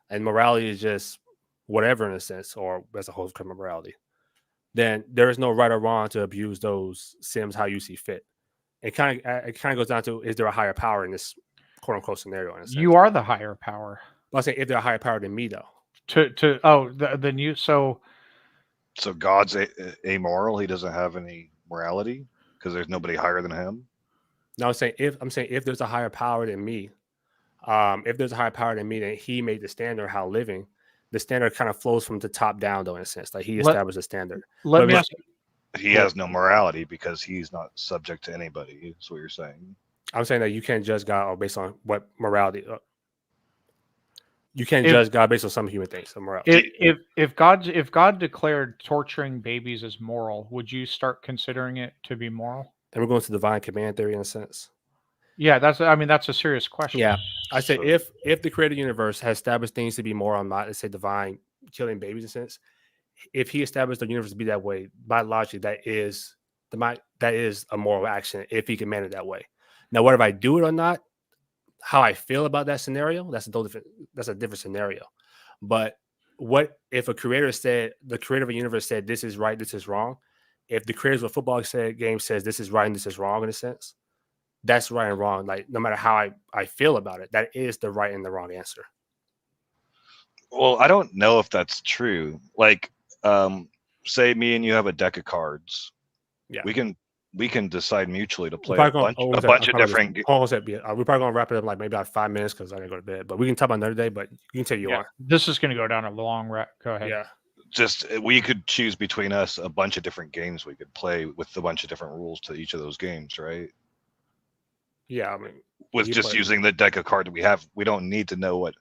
and morality is just whatever in a sense, or as a whole of morality, then there is no right or wrong to abuse those Sims how you see fit. It kind of goes down to, is there a higher power in this quote unquote scenario? In a sense, you are the higher power. But I'm saying if they're a higher power than me, though. Then you so God's amoral. He doesn't have any morality because there's nobody higher than Him. No, I'm saying if there's a higher power than me, then He made the standard how living. The standard kind of flows from the top down, though, in a sense. Like He established a standard. Let me ask you. He has no morality because He's not subject to anybody. That's what you're saying. I'm saying that you can't judge God based on what morality. You can't judge God based on some human things. Morality. If God declared torturing babies as moral, would you start considering it to be moral? And we're going to divine command theory in a sense. Yeah, that's a serious question. Yeah, I say if the created universe has established things to be moral, not let's say divine, killing babies in a sense. If He established the universe to be that way, biologically, that is a moral action. If He can manage it that way. Now, whether I do it or not, how I feel about that scenario, that's a different scenario. But what if the creator of a universe said this is right, this is wrong? if the creators of a football game says this is right and this is wrong in a sense, that's right and wrong. Like no matter how I feel about it, that is the right and the wrong answer. Well, I don't know if that's true. Like, say me and you have a deck of cards. Yeah, we can decide mutually to play a bunch of different. Hold on a second. We're probably gonna wrap it up like maybe about 5 minutes because I gotta go to bed. But we can talk about another day. But you can tell you on. This is gonna go down a long Go ahead. Yeah. Just we could choose between us a bunch of different games we could play with a bunch of different rules to each of those games, right? Yeah, I mean, with just using the deck of cards we have, we don't need to know what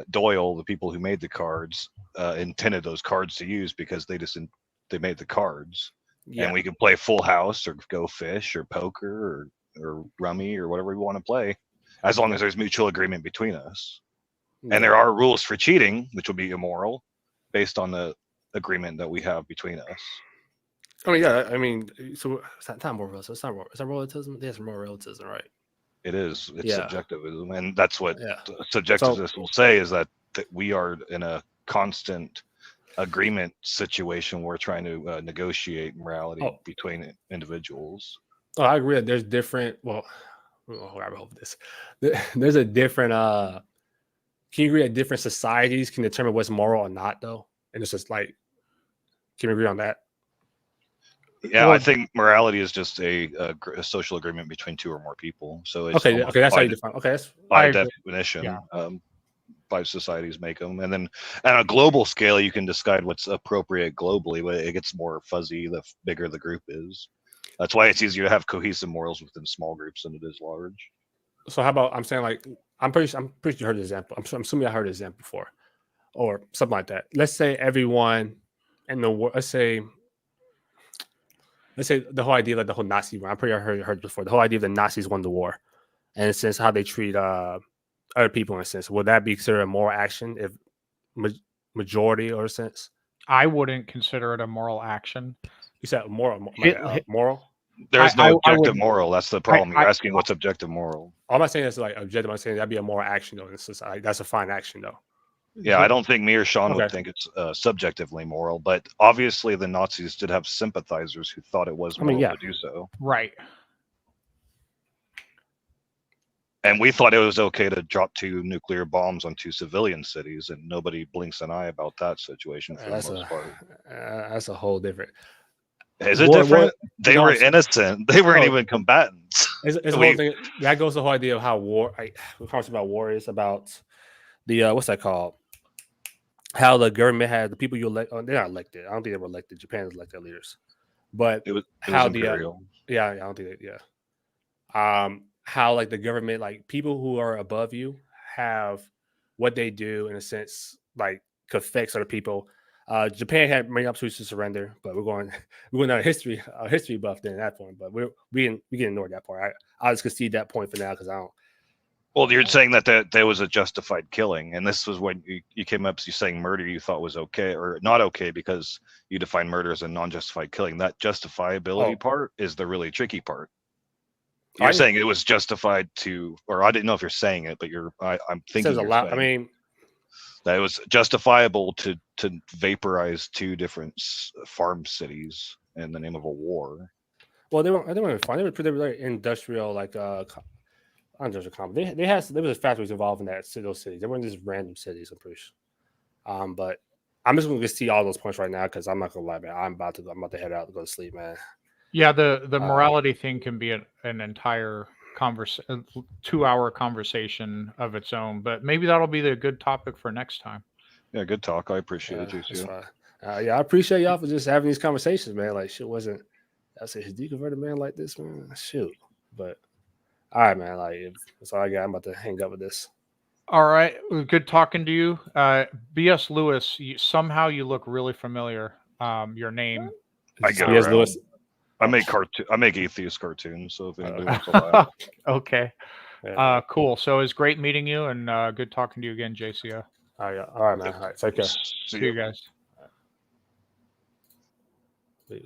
Doyle, the people who made the cards, intended those cards to use because they made the cards. Yeah. And we can play Full House or Go Fish or Poker or Rummy or whatever we want to play, as long as there's mutual agreement between us. Yeah. And there are rules for cheating, which would be immoral, based on the agreement that we have between us. I mean, yeah, I mean, so it's not more relativism. It's not more. Is that relativism? There's more relativism, right? It is. It's subjectivism, and that's what subjectivists will say is that we are in a constant agreement situation. We're trying to negotiate morality between individuals. Oh, I agree that there's different. Well, I hope this. There's a different. Can you agree that different societies can determine what's moral or not, though? And it's just like, can we agree on that? Yeah, well, I think morality is just a social agreement between two or more people. So it's okay, that's how you define. Okay, that's by definition. Yeah. 5 societies make them, and then on a global scale, you can decide what's appropriate globally. But it gets more fuzzy the bigger the group is. That's why it's easier to have cohesive morals within small groups than it is large. So how about I'm saying like I'm pretty sure you heard the example. I'm assuming I heard the example before, or something like that. Let's say everyone in the world. Let's say the whole idea, like the whole Nazi war. I'm pretty sure I heard before. The whole idea of the Nazis won the war, and in a sense how they treat other people. In a sense, would that be considered a moral action if majority, or a sense? I wouldn't consider it a moral action. You said moral. Moral. There's no objective moral. That's the problem. You're asking what's objective moral. All I'm saying is like objective. I'm saying that'd be a moral action though. It's just, that's a fine action though. Yeah, I don't think me or Sean would think it's subjectively moral, but obviously the Nazis did have sympathizers who thought it was moral to do so. Right. And we thought it was okay to drop 2 nuclear bombs on 2 civilian cities, and nobody blinks an eye about that situation for the most part. That's a whole different. Is it different? They were innocent. They weren't even combatants. It's whole thing. That goes to the whole idea of how war. We're talking about war is about the what's that called? How the government had the people you elect. They're not elected. I don't think they were elected. Japan elected their leaders, but it was imperial. I don't think that. Yeah. How like the government, like people who are above you, have what they do in a sense like affects other people. Japan had many opportunities to surrender, but we're going on a history buff then at that point. But we can ignore that part. I'll just concede that point for now because I don't. Well, you're saying that there was a justified killing, and this was when you came up, you saying murder you thought was okay or not okay because you define murder as a non-justified killing. That justifiability part is the really tricky part. You're saying it was justified to, or I didn't know if you're saying it, but I'm thinking a lot. I mean, that it was justifiable to vaporize 2 different farm cities in the name of a war. Well, they weren't fine. They were pretty like industrial, like industrial company. There was factories involved in those cities. They weren't just random cities. I'm pretty sure. But I'm just going to see all those points right now because I'm not going to lie, man. I'm about to head out to go to sleep, man. Yeah, the morality thing can be an entire 2-hour conversation of its own, but maybe that'll be the good topic for next time. Yeah, good talk. I appreciate it, JC. I appreciate y'all for just having these conversations, man. Like shit wasn't. I said, should you convert a man like this, man? Shoot, but all right, man. Like that's all I got. I'm about to hang up with this. All right, good talking to you, B.S. Lewis. Somehow you look really familiar. Your name. I get B.S. Lewis. I make atheist cartoons, so if anybody wants to laugh. Okay. Cool. So it's great meeting you, and good talking to you again, JCO. All right, man. All right, take care. See you guys. Yeah.